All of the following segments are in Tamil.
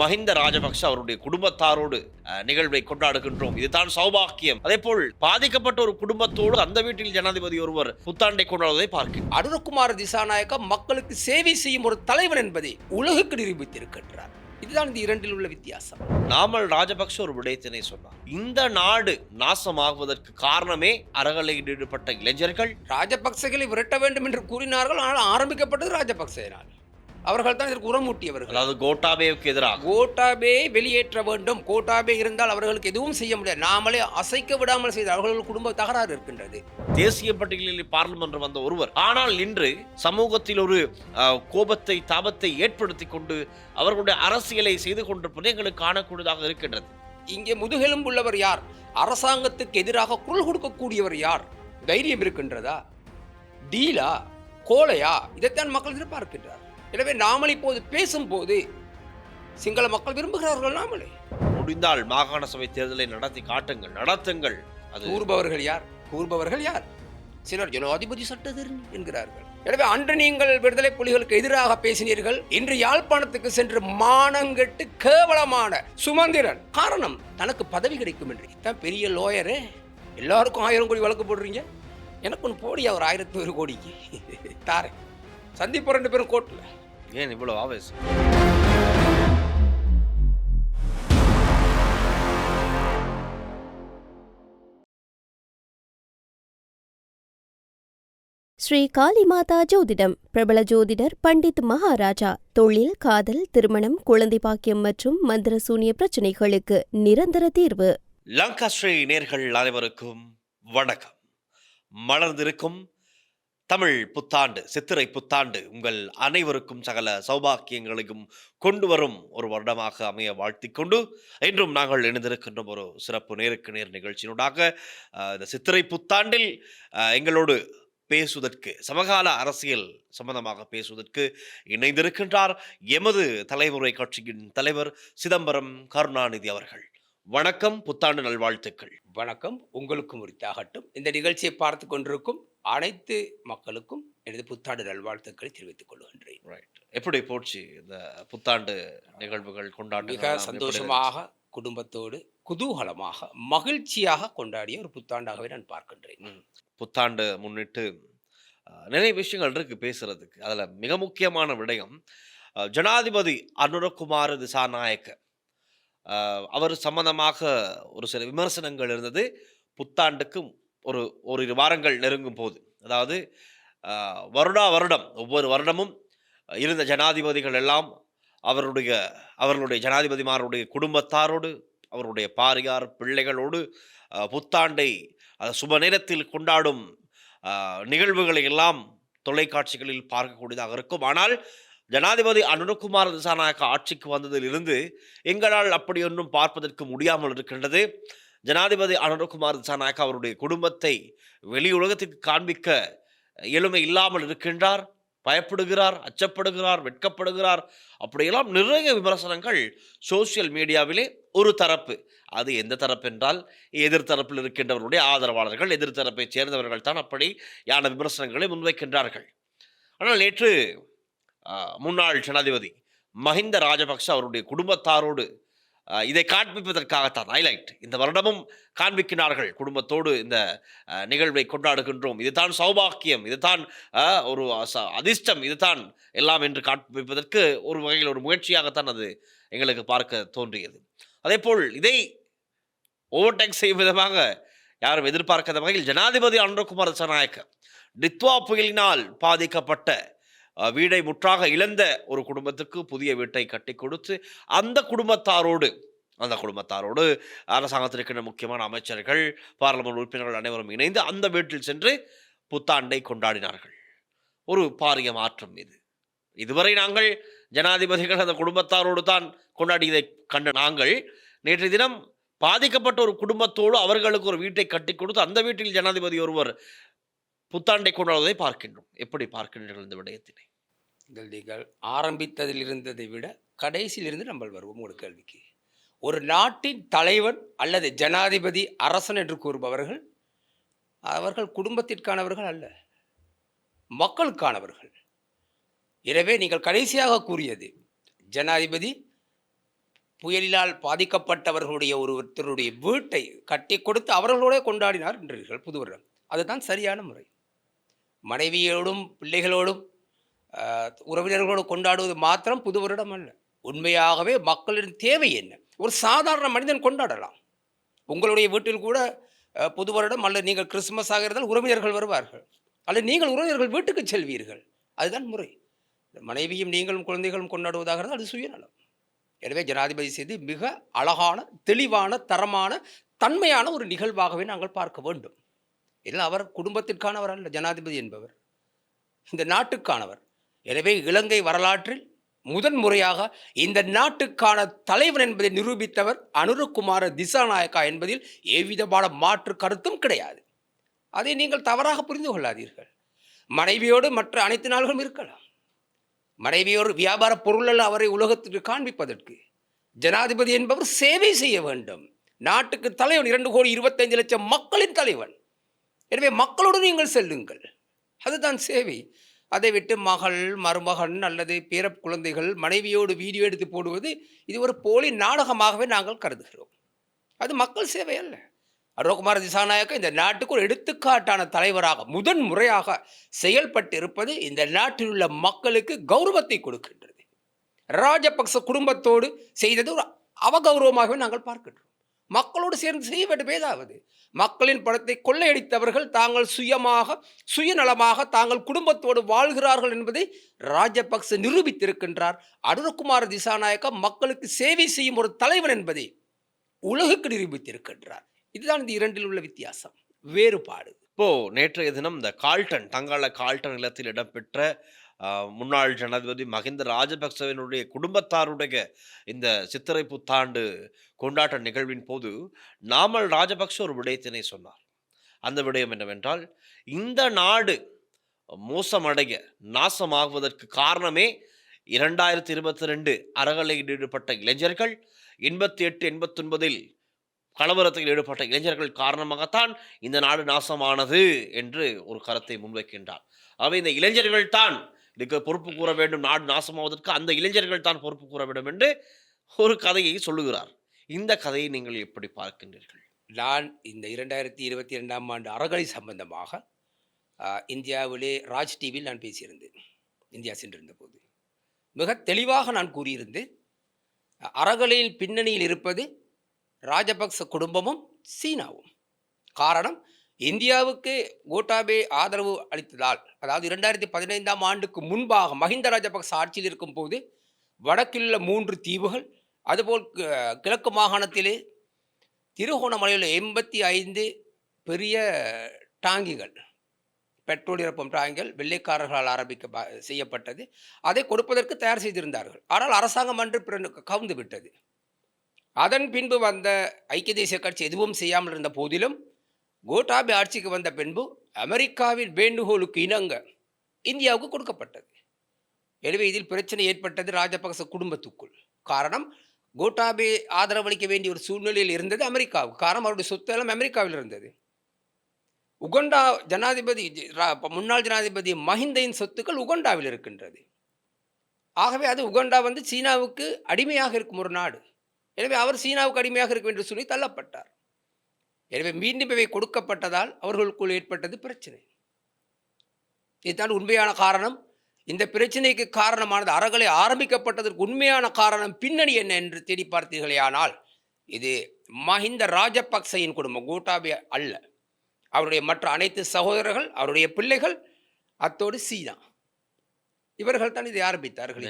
மஹிந்த ராஜபக்ஷ அவருடைய குடும்பத்தாரோடு நிகழ்வை கொண்டாடுகின்றோம். இதுதான் சௌபாக்கியம். அதே போல் பாதிக்கப்பட்ட ஒரு குடும்பத்தோடு அந்த வீட்டில் ஜனாதிபதி ஒருவர் புத்தாண்டை கொண்டாடுவதை பார்க்கிறோம். அனுரகுமார திசாநாயக்கா மக்களுக்கு சேவை செய்யும் ஒரு தலைவன் என்பதை உலகுக்கு நிரூபித்திருக்கின்றார். இதுதான் இந்த இரண்டில் உள்ள வித்தியாசம். நாமல் ராஜபக்ஷ ஒரு விடயத்தினை சொன்னார். இந்த நாடு நாசமாகுவதற்கு காரணமே அறகலையில் ஈடுபட்ட இளைஞர்கள். ராஜபக்சகளை விரட்ட வேண்டும் என்று கூறினார்கள். ஆனால் ஆரம்பிக்கப்பட்டது ராஜபக்சேனால். அவர்கள் தான் இதற்கு உரமூட்டியவர்கள். அதாவது கோட்டாபேவுக்கு எதிராக கோட்டாபே வெளியேற்ற வேண்டும். கோட்டாபே இருந்தால் அவர்களுக்கு எதுவும் செய்ய முடியாது. நாமளே அசைக்க விடாமல் செய்த அவர்கள் குடும்ப தகராறு இருக்கின்றது. தேசிய பட்டியலில் பார்லிமென்ட் வந்த ஒருவர் ஆனால் இன்று சமூகத்தில் ஒரு கோபத்தை தாபத்தை ஏற்படுத்தி கொண்டு அவர்களுடைய அரசியலை செய்து கொண்டிருப்பது எங்களுக்கு காணக்கூடியதாக இருக்கின்றது. இங்கே முதுகெலும்புள்ளவர் யார்? அரசாங்கத்துக்கு எதிராக குரல் கொடுக்கக்கூடியவர் யார்? தைரியம் இருக்கின்றதா? டீலா கோலையா? இதைத்தான் மக்கள் எதிர்பார்க்கின்றார். எனவே நாமல் இப்போது பேசும்போது சிங்கள மக்கள் விரும்புகிறார்கள். நாமளே முடிந்தால் மாகாண சபை தேர்தலை நடத்தி காட்டுங்கள், நடத்துங்கள். அது கூறுபவர்கள் யார்? சிலர் ஜனாதிபதி சட்டத்தரணி என்கிறார்கள். எனவே அன்று நீங்கள் விடுதலை புலிகளுக்கு எதிராக பேசினீர்கள். இன்று யாழ்ப்பாணத்துக்கு சென்று மானங்கெட்டு கேவலமான சுமந்திரன் காரணம் தனக்கு பதவி கிடைக்கும் என்று தான் பெரிய லோயரு. எல்லாருக்கும் 1000 கோடி வழக்கு போடுறீங்க. எனக்கு ஒன்று போடியா ஒரு 1100 கோடிக்கு தாரேன். சந்திப்பு 2 பேரும் கோர்ட்டில். ஏன் இவ்வளவு ஆவேசம்? ஸ்ரீ காளிமாதா ஜோதிடம் பிரபல ஜோதிடர் பண்டித் மகாராஜா. தொழில், காதல், திருமணம், குழந்தை பாக்கியம் மற்றும் மந்திர சூனிய பிரச்சனைகளுக்கு நிரந்தர தீர்வு. லங்கா ஸ்ரீ நேர்கள் அனைவருக்கும் வணக்கம். மலர்ந்திருக்கும் தமிழ் புத்தாண்டு, சித்திரை புத்தாண்டு உங்கள் அனைவருக்கும் சகல சௌபாக்கியங்களையும் கொண்டு வரும் ஒரு வருடமாக அமைய வாழ்த்திக் கொண்டு இன்றும் நாங்கள் இணைந்திருக்கின்றோம் ஒரு சிறப்பு நேருக்கு நேர் நிகழ்ச்சியினூடாக. இந்த சித்திரை புத்தாண்டில் எங்களோடு பேசுவதற்கு, சமகால அரசியல் சம்பந்தமாக பேசுவதற்கு இணைந்திருக்கின்றார் எமது தலைமுறை கட்சியின் தலைவர் சிதம்பரம் கருணாநிதி அவர்கள். வணக்கம், புத்தாண்டு நல்வாழ்த்துக்கள். வணக்கம், உங்களுக்கும் உரித்தாகட்டும். இந்த நிகழ்ச்சியை பார்த்து கொண்டிருக்கும் அனைத்து மக்களுக்கும் எனது புத்தாண்டு நல்வாழ்த்துக்களை தெரிவித்துக் கொள்கின்றேன். எப்படி போச்சு இந்த புத்தாண்டு நிகழ்வுகள், கொண்டாட்டு? மிக சந்தோஷமாக, குடும்பத்தோடு குதூகலமாக, மகிழ்ச்சியாக கொண்டாடிய ஒரு புத்தாண்டாகவே நான் பார்க்கின்றேன். புத்தாண்டு முன்னிட்டு நிறைய விஷயங்கள் இருக்கு பேசுறதுக்கு. அதுல மிக முக்கியமான விடயம் ஜனாதிபதி அனுரகுமார திசாநாயக்க அவர் சம்பந்தமாக ஒரு சில விமர்சனங்கள் இருந்தது. புத்தாண்டுக்கு ஒரு வாரங்கள் நெருங்கும் போது, அதாவது வருடம் ஒவ்வொரு வருடமும் இருந்த ஜனாதிபதிகள் எல்லாம் அவர்களுடைய ஜனாதிபதிமாருடைய குடும்பத்தாரோடு, அவருடைய பாரியார் பிள்ளைகளோடு புத்தாண்டை சுப நேரத்தில் கொண்டாடும் நிகழ்வுகளை எல்லாம் தொலைக்காட்சிகளில் பார்க்கக்கூடியதாக இருக்கும். ஆனால் ஜனாதிபதி அனுரகுமார திசாநாயக்க ஆட்சிக்கு வந்ததில் இருந்து எங்களால் அப்படி ஒன்றும் பார்ப்பதற்கு முடியாமல் இருக்கின்றது. ஜனாதிபதி அனுரகுமார திசாநாயக்க அவருடைய குடும்பத்தை வெளி உலகத்துக்கு காண்பிக்க எளிமை இல்லாமல் இருக்கின்றார். பயப்படுகிறார், அச்சப்படுகிறார், வெட்கப்படுகிறார். அப்படியெல்லாம் நிறைய விமர்சனங்கள் சோசியல் மீடியாவிலே ஒரு தரப்பு, அது எந்த தரப்பு என்றால் எதிர்த்தரப்பில் இருக்கின்றவருடைய ஆதரவாளர்கள், எதிர்த்தரப்பை சேர்ந்தவர்கள் தான் அப்படியான விமர்சனங்களை முன்வைக்கின்றார்கள். ஆனால் நேற்று முன்னாள் ஜனாதிபதி மஹிந்த ராஜபக்ஷ அவருடைய குடும்பத்தாரோடு இதை காண்பிப்பதற்காகத்தான் ஹைலைட், இந்த வருடமும் காண்பிக்கிறார்கள், குடும்பத்தோடு இந்த நிகழ்வை கொண்டாடுகின்றோம், இதுதான் சௌபாக்கியம், இதுதான் ஒரு அதிர்ஷ்டம், இதுதான் எல்லாம் என்று காண்பிப்பதற்கு ஒரு வகையில் ஒரு முயற்சியாகத்தான் அது எங்களுக்கு பார்க்க தோன்றியது. அதே போல் இதை ஓவர்டேக் செய்யும் விதமாக யாரும் எதிர்பார்க்காத வகையில் ஜனாதிபதி அனுரகுமார திசாநாயக்க டித்வா புயலினால் பாதிக்கப்பட்ட வீடை முற்றாக இழந்த ஒரு குடும்பத்துக்கு புதிய வீட்டை கட்டி கொடுத்து அந்த குடும்பத்தாரோடு அரசாங்கத்தில் இருக்கின்ற முக்கியமான அமைச்சர்கள், பார்லிமெண்ட் உறுப்பினர்கள் அனைவரும் இணைந்து அந்த வீட்டில் சென்று புத்தாண்டை கொண்டாடினார்கள். ஒரு பாரிய மாற்றம் இது. இதுவரை நாங்கள் ஜனாதிபதிகள் அந்த குடும்பத்தாரோடு தான் கொண்டாடியதை கண்ட நாங்கள் நேற்றைய தினம் பாதிக்கப்பட்ட ஒரு குடும்பத்தோடு அவர்களுக்கு ஒரு வீட்டை கட்டி கொடுத்து அந்த வீட்டில் ஜனாதிபதி ஒருவர் புத்தாண்டை கொண்டாடுவதை பார்க்கின்றோம். எப்படி பார்க்கின்றீர்கள் இந்த விடயத்தினை? நீங்கள் ஆரம்பித்ததில் இருந்ததை விட கடைசியில் இருந்து நம்ம வருவோம் ஒரு கேள்விக்கு. ஒரு நாட்டின் தலைவன் அல்லது ஜனாதிபதி, அரசன் என்று கூறுபவர்கள் அவர்கள் குடும்பத்திற்கானவர்கள் அல்ல, மக்களுக்கானவர்கள். எனவே நீங்கள் கடைசியாக கூறியது ஜனாதிபதி புயலினால் பாதிக்கப்பட்டவர்களுடைய ஒருத்தருடைய வீட்டை கட்டி கொடுத்து அவர்களோட கொண்டாடினார் என்றீர்கள் புது வருடம். அதுதான் சரியான முறை. மனைவியோடும் பிள்ளைகளோடும் உறவினர்களோடு கொண்டாடுவது மாத்திரம் புது வருடம் அல்ல. உண்மையாகவே மக்களின் தேவை என்ன? ஒரு சாதாரண மனிதன் கொண்டாடலாம். உங்களுடைய வீட்டில் கூட புது வருடம் அல்லது நீங்கள் கிறிஸ்துமஸ் ஆகிறதால் உறவினர்கள் வருவார்கள், அல்லது நீங்கள் உறவினர்கள் வீட்டுக்கு செல்வீர்கள். அதுதான் முறை. மனைவியும் நீங்களும் குழந்தைகளும் கொண்டாடுவதாக இருந்தால் அது சுயநலம். எனவே ஜனாதிபதி செய்து மிக அழகான, தெளிவான, தரமான, தன்மையான ஒரு நிகழ்வாகவே நாங்கள் பார்க்க வேண்டும். இல்லை, அவர் குடும்பத்திற்கானவர் அல்ல. ஜனாதிபதி என்பவர் இந்த நாட்டுக்கானவர். எனவே இலங்கை வரலாற்றில் முதன்முறையாக இந்த நாட்டுக்கான தலைவர் என்பதை நிரூபித்தவர் அனுரகுமார திசாநாயக்கா என்பதில் எவ்விதமான மாற்று கருத்தும் கிடையாது. அதை நீங்கள் தவறாக புரிந்து கொள்ளாதீர்கள். மனைவியோடு மற்ற அனைத்து நாள்களும் இருக்கலாம். மனைவியோடு வியாபார பொருள் அவரை உலகத்திற்கு காண்பிப்பதற்கு. ஜனாதிபதி என்பவர் சேவை செய்ய வேண்டும். நாட்டுக்கு தலைவன், 2,25,00,000 மக்களின் தலைவன். எனவே மக்களோடு நீங்கள் செல்லுங்கள், அதுதான் சேவை. அதை விட்டு மகள், மருமகன் அல்லது பேர குழந்தைகள் மனைவியோடு வீடியோ எடுத்து போடுவது இது ஒரு போலி நாடகமாகவே நாங்கள் கருதுகிறோம். அது மக்கள் சேவை அல்ல. அனுரகுமார திசாநாயக்கா இந்த நாட்டுக்கு ஒரு எடுத்துக்காட்டான தலைவராக முதன் முறையாக செயல்பட்டு இருப்பது இந்த நாட்டில் உள்ள மக்களுக்கு கௌரவத்தை கொடுக்கின்றது. ராஜபக்ச குடும்பத்தோடு செய்தது ஒரு அவகௌரவமாகவே நாங்கள் பார்க்கின்றோம். மக்களோடு சேர்ந்து செய்ய வேண்டும். ஏதாவது மக்களின் பணத்தை கொள்ளையடித்தவர்கள் தாங்கள் சுயநலமாக தாங்கள் குடும்பத்தோடு வாழ்கிறார்கள் என்பதை ராஜபக்ச நிரூபித்திருக்கின்றார். அனுரகுமார திசாநாயக்கா மக்களுக்கு சேவை செய்யும் ஒரு தலைவன் என்பதை உலகுக்கு நிரூபித்திருக்கின்றார். இதுதான் இந்த இரண்டில் உள்ள வித்தியாசம், வேறுபாடு. இப்போ நேற்றைய தினம் இந்த தங்காள கால்டன் இல்லத்தில் இடம்பெற்ற முன்னாள் ஜனாதிபதி மஹிந்த ராஜபக்சவினுடைய குடும்பத்தாருடைய இந்த சித்திரை புத்தாண்டு கொண்டாட்ட நிகழ்வின் போது நாமல் ராஜபக்ச ஒரு விடயத்தினை சொன்னார். அந்த விடயம் என்னவென்றால், இந்த நாடு மோசமடைய நாசமாகுவதற்கு காரணமே 2022 அறகலையில் ஈடுபட்ட இளைஞர்கள், 88, 89 கலவரத்தில் ஈடுபட்ட இளைஞர்கள் காரணமாகத்தான் இந்த நாடு நாசமானது என்று ஒரு கருத்தை முன்வைக்கின்றார். அவை இந்த இளைஞர்கள் தான் இதுக்கு பொறுப்பு கூற வேண்டும், நாடு நாசமாவதற்கு அந்த இளைஞர்கள் தான் பொறுப்பு கூற வேண்டும் என்று ஒரு கதையை சொல்லுகிறார். இந்த கதையை நீங்கள் எப்படி பார்க்கின்றீர்கள்? நான் இந்த 2022ஆம் ஆண்டு அறகலை சம்பந்தமாக இந்தியாவிலே ராஜ் டிவியில் நான் பேசியிருந்தேன். இந்தியா சென்றிருந்த போது மிக தெளிவாக நான் கூறியிருந்தேன், அறகலையில் பின்னணியில் இருப்பது ராஜபக்ச குடும்பமும் சீனாவும். காரணம், இந்தியாவுக்கு கோட்டாபே ஆதரவு அளித்ததால், அதாவது 2015ஆம் ஆண்டுக்கு முன்பாக மஹிந்த ராஜபக்ச ஆட்சியில் இருக்கும் போது வடக்கில் உள்ள 3 தீவுகள், அதுபோல் கிழக்கு மாகாணத்திலே திருகோணமலையில் 85 பெரிய டாங்கிகள், பெட்ரோல் நிரப்பும் டாங்கிகள் வெள்ளைக்காரர்களால் செய்யப்பட்டது. அதை கொடுப்பதற்கு தயார் செய்திருந்தார்கள். ஆனால் அரசாங்கம் அன்று கவுந்து விட்டது. அதன் பின்பு வந்த ஐக்கிய தேசிய கட்சி எதுவும் செய்யாமல் இருந்த போதிலும் கோட்டாபே ஆட்சிக்கு வந்த பின்பு அமெரிக்காவின் வேண்டுகோளுக்கு இணங்க இந்தியாவுக்கு கொடுக்கப்பட்டது. எனவே இதில் பிரச்சனை ஏற்பட்டது ராஜபக்ச குடும்பத்துக்குள். காரணம், கோட்டாபே ஆதரவளிக்க வேண்டிய ஒரு சூழ்நிலையில் இருந்தது அமெரிக்காவுக்கு. காரணம், அவருடைய சொத்து எல்லாம் அமெரிக்காவில் இருந்தது. உகண்டா ஜனாதிபதி, முன்னாள் ஜனாதிபதி மஹிந்தின் சொத்துக்கள் உகண்டாவில் இருக்கின்றது. ஆகவே அது உகண்டா சீனாவுக்கு அடிமையாக இருக்கும் ஒரு நாடு. எனவே அவர் சீனாவுக்கு அடிமையாக இருக்க வேண்டிய சொல்லி தள்ளப்பட்டார். எனவே மீண்டும் இவை கொடுக்கப்பட்டதால் அவர்களுக்குள் ஏற்பட்டது பிரச்சனை. இதுதான் உண்மையான காரணம். இந்த பிரச்சனைக்கு காரணமானது அறகலை ஆரம்பிக்கப்பட்டதற்கு உண்மையான காரணம் பின்னணி என்ன என்று தேடி பார்த்தீர்களேயானால், இது மஹிந்த ராஜபக்சையின் குடும்பம், கோட்டாபே அல்ல. அவருடைய மற்ற அனைத்து சகோதரர்கள், அவருடைய பிள்ளைகள், அத்தோடு சீனா, இவர்கள் தான் இதை ஆரம்பித்தார்கள்.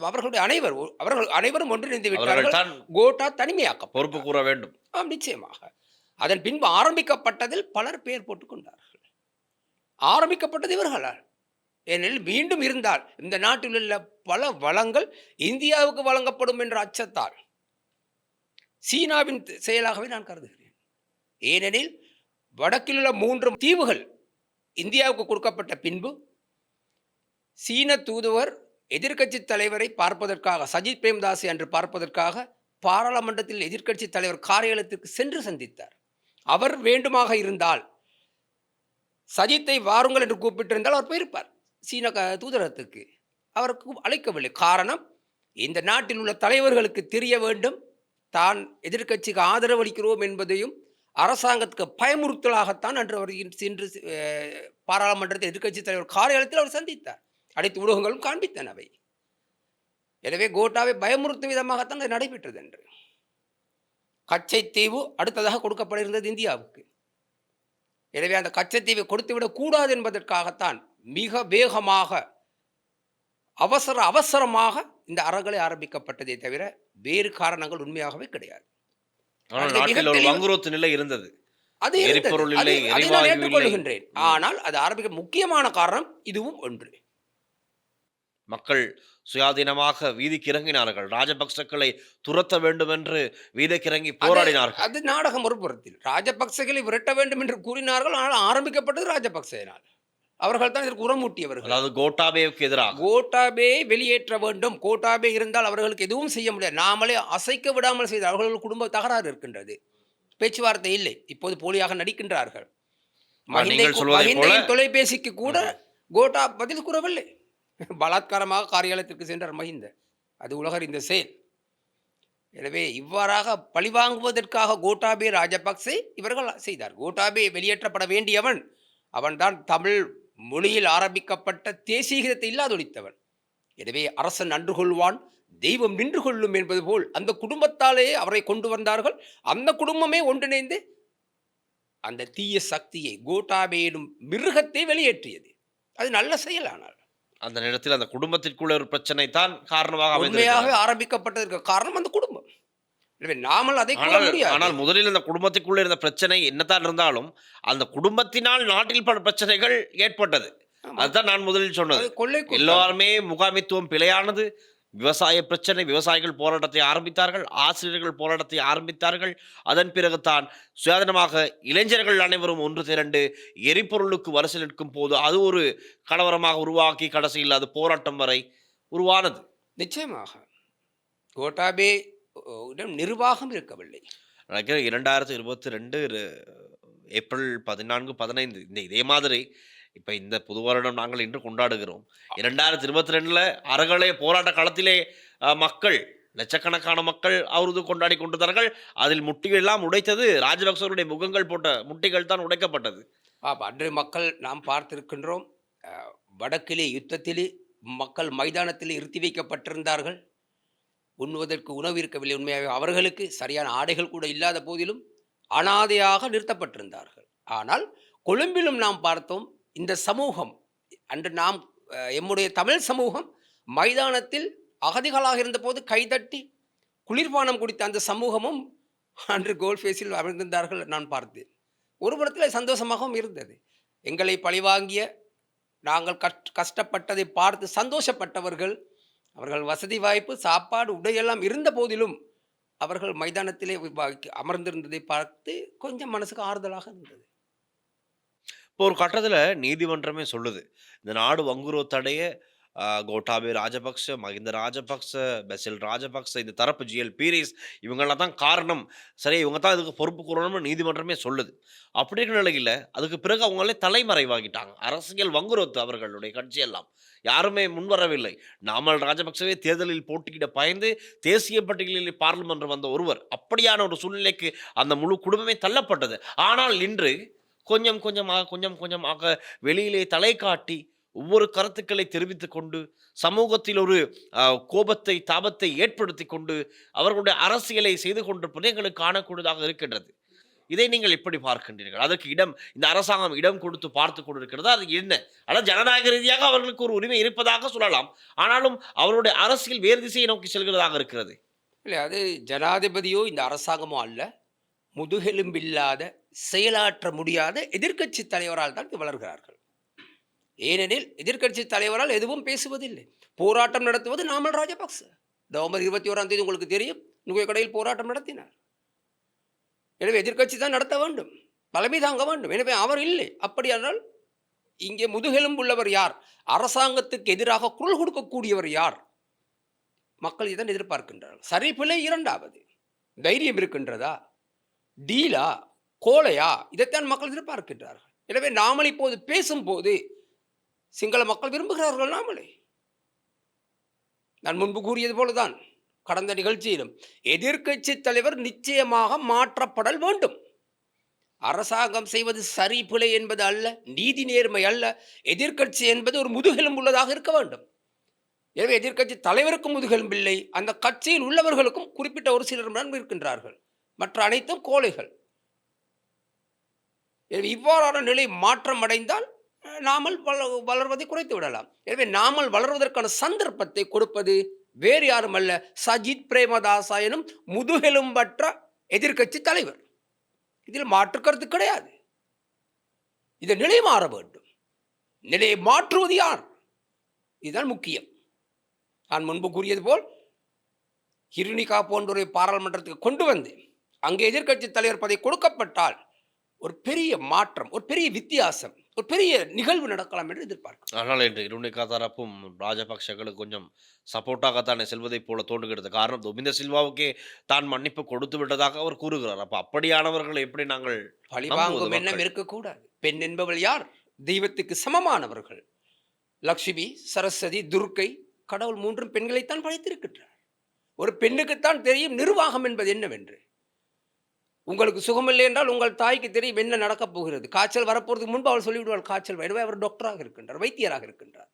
அவர்களுடைய அவர்கள் அனைவரும் ஒன்றிணைந்து விட்டார்கள். கோட்டா தனிமையாக்க பொறுப்பு கூற வேண்டும். நிச்சயமாக அதன் பின்பு ஆரம்பிக்கப்பட்டதில் பலர் பெயர் போட்டுக் கொண்டார்கள். ஆரம்பிக்கப்பட்டது இவர்களால். ஏனெனில் மீண்டும் இருந்தால் இந்த நாட்டில் உள்ள பல வளங்கள் இந்தியாவுக்கு வழங்கப்படும் என்ற அச்சத்தால் சீனாவின் செயலாகவே நான் கருதுகிறேன். ஏனெனில் வடக்கில் உள்ள 3 தீவுகள் இந்தியாவுக்கு கொடுக்கப்பட்ட பின்பு சீன தூதுவர் எதிர்க்கட்சி தலைவரை பார்ப்பதற்காக, சஜித் பிரேமதாசை அன்று பார்ப்பதற்காக பாராளுமன்றத்தில் எதிர்க்கட்சி தலைவர் காரியாலயத்திற்கு சென்று சந்தித்தார். அவர் வேண்டுமாக இருந்தால் சஜித்தை வாருங்கள் என்று கூப்பிட்டிருந்தால் அவர் போயிருப்பார் சீன தூதரகத்துக்கு. அவருக்கு அளிக்கவில்லை. காரணம், இந்த நாட்டில் உள்ள தலைவர்களுக்கு தெரிய வேண்டும், தான் எதிர்க்கட்சிக்கு ஆதரவு அளிக்கிறோம் என்பதையும் அரசாங்கத்துக்கு பயமுறுத்தலாகத்தான் அன்று அவர் சென்று பாராளுமன்றத்தில் எதிர்க்கட்சி தலைவர் காரியாலயத்தில் அவர் சந்தித்தார். அனைத்து ஊடகங்களும் காண்பித்தன அவை. எனவே கோட்டாவை பயமுறுத்தும் விதமாகத்தான் அது நடைபெற்றது. என்று கச்சைத்தீவு அடுத்ததாக கொடுக்கப்பட இருந்தது இந்தியாவுக்கு. எனவே அந்த கச்சத்தீவை கொடுத்துவிடக் கூடாது என்பதற்காகத்தான் மிக வேகமாக அவசரமாக இந்த அறங்களை ஆரம்பிக்கப்பட்டதே தவிர வேறு காரணங்கள் உண்மையாகவே கிடையாது. ஆனால் நாட்டில் ஒரு வங்குரோத்து நிலை இருந்தது. அது எரிபொருள் இல்லை, அதை நான் எரிவாயு இல்லை. ஏற்றுக்கொள்கின்றேன். ஆனால் அது ஆரம்பிக்க முக்கியமான காரணம் இதுவும் ஒன்று. மக்கள் சுயாதீனமாக வீதிக்கு இறங்கினார்கள். ராஜபக்சக்களை துரத்த வேண்டும் என்று வீதிக்கு இறங்கி போராடினார்கள். அது நாடகம் ஒரு புறத்தில். ராஜபக்சகளை விரட்ட வேண்டும் என்று கூறினார்கள். ஆனால் ஆரம்பிக்கப்பட்டது ராஜபக்சேனால். அவர்கள் தான் இதற்கு உரமூட்டியவர்கள். அதாவது கோட்டாபேவுக்கு எதிராக கோட்டாபே வெளியேற்ற வேண்டும். கோட்டாபே இருந்தால் அவர்களுக்கு எதுவும் செய்ய முடியாது. நாமளே அசைக்க விடாமல் செய்த அவர்கள் குடும்ப தகராறு இருக்கின்றது. பேச்சுவார்த்தை இல்லை. இப்போது போலியாக நடிக்கின்றார்கள். நீங்கள் சொல்வதை போல மஹிந்தின் தொலைபேசிக்கு கூட கோட்டா பதில் கூறவில்லை. பலாத்காரமாக காரியாலயத்திற்கு சென்றார் மஹிந்த. அது உலகர் இந்த செயல். எனவே இவ்வாறாக பழிவாங்குவதற்காக கோட்டாபே ராஜபக்சே இவர்கள் செய்தார். கோட்டாபே வெளியேற்றப்பட வேண்டியவன். அவன்தான் தமிழ் மொழியில் ஆரம்பிக்கப்பட்ட தேசீகத்தை இல்லாதொழித்தவன். எனவே அரசன் அன்று கொள்வான், தெய்வம் நின்று கொள்ளும் என்பது போல் அந்த குடும்பத்தாலே அவரை கொண்டு வந்தார்கள். அந்த குடும்பமே ஒன்றிணைந்து அந்த தீய சக்தியை கோட்டாபேயிடும் மிருகத்தை வெளியேற்றியது. அது நல்ல செயலானால் அந்த நேரத்தில் அந்த குடும்பத்திற்குள்ள ஒரு பிரச்சனை தான் காரணமாக உண்மையாக ஆரம்பிக்கப்பட்டதற்கு காரணம் அந்த குடும்பம். எனவே நாமல் அதை கூற முடியாது. ஆனால் முதலில் அந்த குடும்பத்திற்குள்ள இருந்த பிரச்சனை என்னதான் இருந்தாலும் அந்த குடும்பத்தினால் நாட்டில் பல பிரச்சனைகள் ஏற்பட்டது. அதுதான் நான் முதலில் சொன்னது. எல்லாருமே முகாமித்துவம் பிழையானது. விவசாய பிரச்சனை, விவசாயிகள் போராட்டத்தை ஆரம்பித்தார்கள், ஆசிரியர்கள் போராட்டத்தை ஆரம்பித்தார்கள். அதன் பிறகுதான் சுயாதீனமாக இளைஞர்கள் அனைவரும் ஒன்று திரண்டு எரிபொருளுக்கு வரிசை நிற்கும் போது அது ஒரு கலவரமாக உருவாக்கி கடைசியில் அது போராட்டம் வரை உருவானது. நிச்சயமாக கோட்டாபே நிர்வாகம் இருக்கவில்லை. 2022 ஏப்ரல் 14, 15 இதே மாதிரி இப்ப இந்த புது வருடம் நாங்கள் இன்று கொண்டாடுகிறோம். 2022 அறகலை போராட்ட காலத்திலே மக்கள் லட்சக்கணக்கான மக்கள் அவரது கொண்டாடி கொண்டிருந்தார்கள். அதில் முட்டிகள் எல்லாம் உடைத்தது ராஜபக்சருடைய முகங்கள் போட்ட முட்டிகள் தான் உடைக்கப்பட்டது. அன்று மக்கள் நாம் பார்த்திருக்கின்றோம். வடக்கிலே யுத்தத்திலே மக்கள் மைதானத்திலே இருத்தி வைக்கப்பட்டிருந்தார்கள். உண்ணுவதற்கு உணவு இருக்கவில்லை. உண்மையாக அவர்களுக்கு சரியான ஆடைகள் கூட இல்லாத போதிலும் அனாதையாக நிறுத்தப்பட்டிருந்தார்கள். ஆனால் கொழும்பிலும் நாம் பார்த்தோம், இந்த சமூகம் அன்று நாம் எம்முடைய தமிழ் சமூகம் மைதானத்தில் அகதிகளாக இருந்தபோது கைதட்டி குளிர்பானம் குடித்த அந்த சமூகமும் அன்று கோல்ஃபேஸில் அமர்ந்திருந்தார்கள். நான் பார்த்தேன். ஒரு புறத்தில் சந்தோஷமாகவும் இருந்தது. எங்களை பழிவாங்கிய நாங்கள் கஷ்டப்பட்டதை பார்த்து சந்தோஷப்பட்டவர்கள், அவர்கள் வசதி வாய்ப்பு சாப்பாடு உடையெல்லாம் இருந்த போதிலும் அவர்கள் மைதானத்திலே அமர்ந்திருந்ததை பார்த்து கொஞ்சம் மனசுக்கு ஆறுதலாக இருந்தது. இப்போ ஒரு கட்டத்தில் நீதிமன்றமே சொல்லுது, இந்த நாடு வங்குரோத்தடைய கோட்டாபே ராஜபக்ச, மஹிந்த ராஜபக்ச, பெசில் ராஜபக்ச, இந்த தரப்பு ஜிஎல் பீரிஸ் இவங்களாம் தான் காரணம். சரி, இவங்க தான் இதுக்கு பொறுப்பு கூறணும்னு நீதிமன்றமே சொல்லுது. அப்படி இருக்கிற நிலையில் அதுக்கு பிறகு அவங்களே தலைமறைவாகிட்டாங்க. அரசியல் வங்குரோத்து அவர்களுடைய கட்சியெல்லாம் யாருமே முன்வரவில்லை. நாமல் ராஜபக்சவே தேர்தலில் போட்டியிட பயந்து தேசிய பட்டியலில் பார்லிமெண்ட் வந்த ஒருவர். அப்படியான ஒரு சூழ்நிலைக்கு அந்த முழு குடும்பமே தள்ளப்பட்டது. ஆனால் இன்று கொஞ்சம் கொஞ்சமாக வெளியிலே தலை காட்டி ஒவ்வொரு கருத்துக்களை தெரிவித்துக் கொண்டு சமூகத்தில் ஒரு கோபத்தை தாபத்தை ஏற்படுத்தி கொண்டு அவர்களுடைய அரசியலை செய்து கொண்டிருப்பது எங்களுக்கு காணக்கூடியதாக இருக்கின்றது. இதை நீங்கள் எப்படி பார்க்கின்றீர்கள்? அதற்கு இந்த அரசாங்கம் இடம் கொடுத்து பார்த்து கொண்டிருக்கிறதா? அது என்ன? ஆனால் ஜனநாயக ரீதியாக அவர்களுக்கு ஒரு உரிமை இருப்பதாக சொல்லலாம். ஆனாலும் அவருடைய அரசியல் வேறு திசையை நோக்கி செல்கிறதாக இருக்கிறது. இல்லை, அது ஜனாதிபதியோ இந்த அரசாங்கமோ அல்ல, முதுகெலும்பில்லாத செயலாற்ற முடியாத எதிர்க்கட்சி தலைவரால் தான் வளர்கிறார்கள். ஏனெனில் எதிர்க்கட்சி தலைவரால் எதுவும் பேசுவதில்லை. போராட்டம் நடத்துவது நாமல் ராஜபக்ச. நவம்பர் 21 உங்களுக்கு தெரியும், நுகைக்கடையில் போராட்டம் நடத்தினார். எனவே எதிர்க்கட்சி தான் நடத்த வேண்டும், தலைமை தாங்க வேண்டும். எனவே அவர் இல்லை. அப்படியானால் இங்கே முதுகெலும்புள்ளவர் யார்? அரசாங்கத்துக்கு எதிராக குரல் கொடுக்கக்கூடியவர் யார்? மக்கள் இதை எதிர்பார்க்கின்றார்கள். சரி பிள்ளை இரண்டாவது தைரியம் இருக்கின்றதா? டீலா கோலையா? இதைத்தான் மக்கள் எதிர்பார்க்கின்றார்கள். எனவே நாமல் இப்போது பேசும்போது சிங்கள மக்கள் விரும்புகிறார்கள் நாமளே. நான் முன்பு கூறியது போலதான் கடந்த நிகழ்ச்சியிலும் எதிர்க்கட்சி தலைவர் நிச்சயமாக மாற்றப்படல் வேண்டும். அரசாங்கம் செய்வது சரி பிழை என்பது அல்ல, நீதி நேர்மை அல்ல. எதிர்க்கட்சி என்பது ஒரு முதுகெலும்பு உள்ளதாக இருக்க வேண்டும். எனவே எதிர்க்கட்சி தலைவருக்கும் முதுகெலும்பில்லை, அந்த கட்சியில் உள்ளவர்களுக்கும் குறிப்பிட்ட ஒரு சிலர் இருக்கின்றார்கள், மற்ற அனைத்தும் கோழைகள். எனவே இவ்வாறான நிலை மாற்றம் அடைந்தால் நாமல் வளர்வதை குறைத்து விடலாம். எனவே நாமல் வளர்வதற்கான சந்தர்ப்பத்தை கொடுப்பது வேறு யாரும் அல்ல, சஜித் பிரேமதாசா எனும் முதுகெலும்பற்ற எதிர்க்கட்சி தலைவர். இதில் மாற்று கருத்து கிடையாது. இந்த நிலை மாற வேண்டும். நிலையை மாற்றுவது யார்? இதுதான் முக்கியம். நான் முன்பு கூறியது போல் ஹிருணிகா போன்றோரை பாராளுமன்றத்துக்கு கொண்டு வந்து அங்கே எதிர்க்கட்சி தலைவர் பதவி கொடுக்கப்பட்டால் ஒரு பெரிய மாற்றம், ஒரு பெரிய வித்தியாசம், ஒரு பெரிய நிகழ்வு நடக்கலாம் என்று எதிர்பார்க்கிறேன். ஆனால் இன்று இருநிகா தரப்பும் ராஜபக்சர்களுக்கு கொஞ்சம் சப்போர்ட்டாகத்தானே செல்வதைப் போல தோன்றுகிறது. காரணம், துமிந்த சில்வாவுக்கே தான் மன்னிப்பு கொடுத்து விட்டதாக அவர் கூறுகிறார். அப்ப அப்படியானவர்களை எப்படி நாங்கள் பழிவாங்கும் எண்ணம் இருக்கக்கூடாது. பெண் என்பவள் யார்? தெய்வத்துக்கு சமமானவர்கள். லக்ஷ்மி, சரஸ்வதி, துர்க்கை, கடவுள் மூன்றும் பெண்களைத்தான் படைத்திருக்கின்றார். ஒரு பெண்ணுக்குத்தான் தெரியும் நிர்வாகம் என்பது என்னவென்று. உங்களுக்கு சுகமில்லை என்றால் உங்கள் தாய்க்கு தெரியும் என்ன நடக்கப் போகிறது. காய்ச்சல் வரப்போறதுக்கு முன்பு அவள் சொல்லிவிடுவாள் காய்ச்சல். எனவே அவர் டாக்டராக இருக்கின்றார், வைத்தியராக இருக்கின்றார்.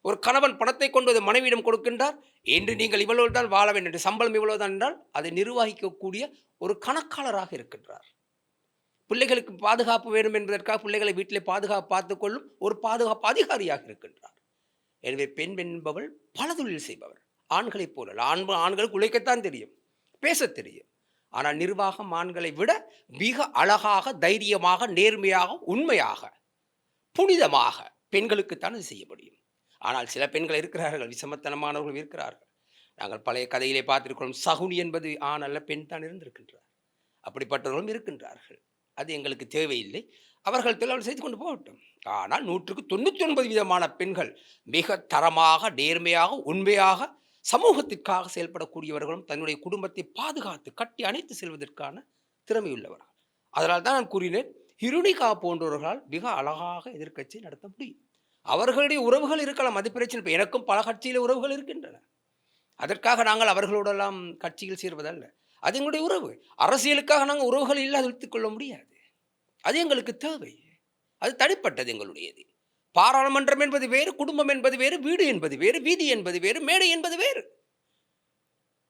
ஒரு கணவன் பணத்தை கொண்டு ஒரு மனைவியிடம் கொடுக்கின்றார். என்று நீங்கள் இவ்வளவு தான் வாழ வேண்டும் என்று, சம்பளம் இவ்வளவுதான் என்றால் அதை நிர்வகிக்கக்கூடிய ஒரு கணக்காளராக இருக்கின்றார். பிள்ளைகளுக்கு பாதுகாப்பு வேண்டும் என்பதற்காக பிள்ளைகளை வீட்டிலே பாதுகாப்பு பார்த்துக் கொள்ளும் ஒரு பாதுகாப்பு அதிகாரியாக இருக்கின்றார். எனவே பெண் என்பவள் பல தொழில் செய்பவர். ஆண்களைப் போல ஆண்களுக்கு உழைக்கத்தான் தெரியும், பேசத் தெரியும். ஆனால் நிர்வாகம் ஆண்களை விட மிக அழகாக, தைரியமாக, நேர்மையாக, உண்மையாக, புனிதமாக பெண்களுக்குத்தான் அது செய்ய முடியும். ஆனால் சில பெண்கள் இருக்கிறார்கள், விசமத்தனமானவர்கள் இருக்கிறார்கள். நாங்கள் பழைய கதையிலே பார்த்திருக்கிறோம். சகுனி என்பது ஆண் அல்ல, பெண் தான் இருந்திருக்கின்றார். அப்படிப்பட்டவர்களும் இருக்கின்றார்கள். அது எங்களுக்கு தேவையில்லை. அவர்கள் தொழில் செய்து கொண்டு போகட்டும். ஆனால் 99% பெண்கள் மிக தரமாக, நேர்மையாக, உண்மையாக சமூகத்திற்காக செயல்படக்கூடியவர்களும் தன்னுடைய குடும்பத்தை பாதுகாத்து கட்டி அணைத்து செல்வதற்கான திறமையுள்ளவர்கள். அதனால் தான் நான் கூறினேன், ஹிருணிகா போன்றவர்களால் மிக அழகாக எதிர்க்கட்சி நடத்த முடியும். அவர்களுடைய உறவுகள் இருக்கலாம், அது பிரச்சனை. இப்போ எனக்கும் பல கட்சியில் உறவுகள் இருக்கின்றன. அதற்காக நாங்கள் அவர்களோடெல்லாம் கட்சியில் சேர்வதல்ல. அது எங்களுடைய உறவு. அரசியலுக்காக நாங்கள் உறவுகள் இல்லாது வைத்துக் கொள்ள முடியாது. அது எங்களுக்கு தேவை. அது தனிப்பட்டது, எங்களுடையது. பாராளுமன்றம் என்பது வேறு, குடும்பம் என்பது வேறு, வீடு என்பது வேறு, வீதி என்பது வேறு, மேடை என்பது வேறு.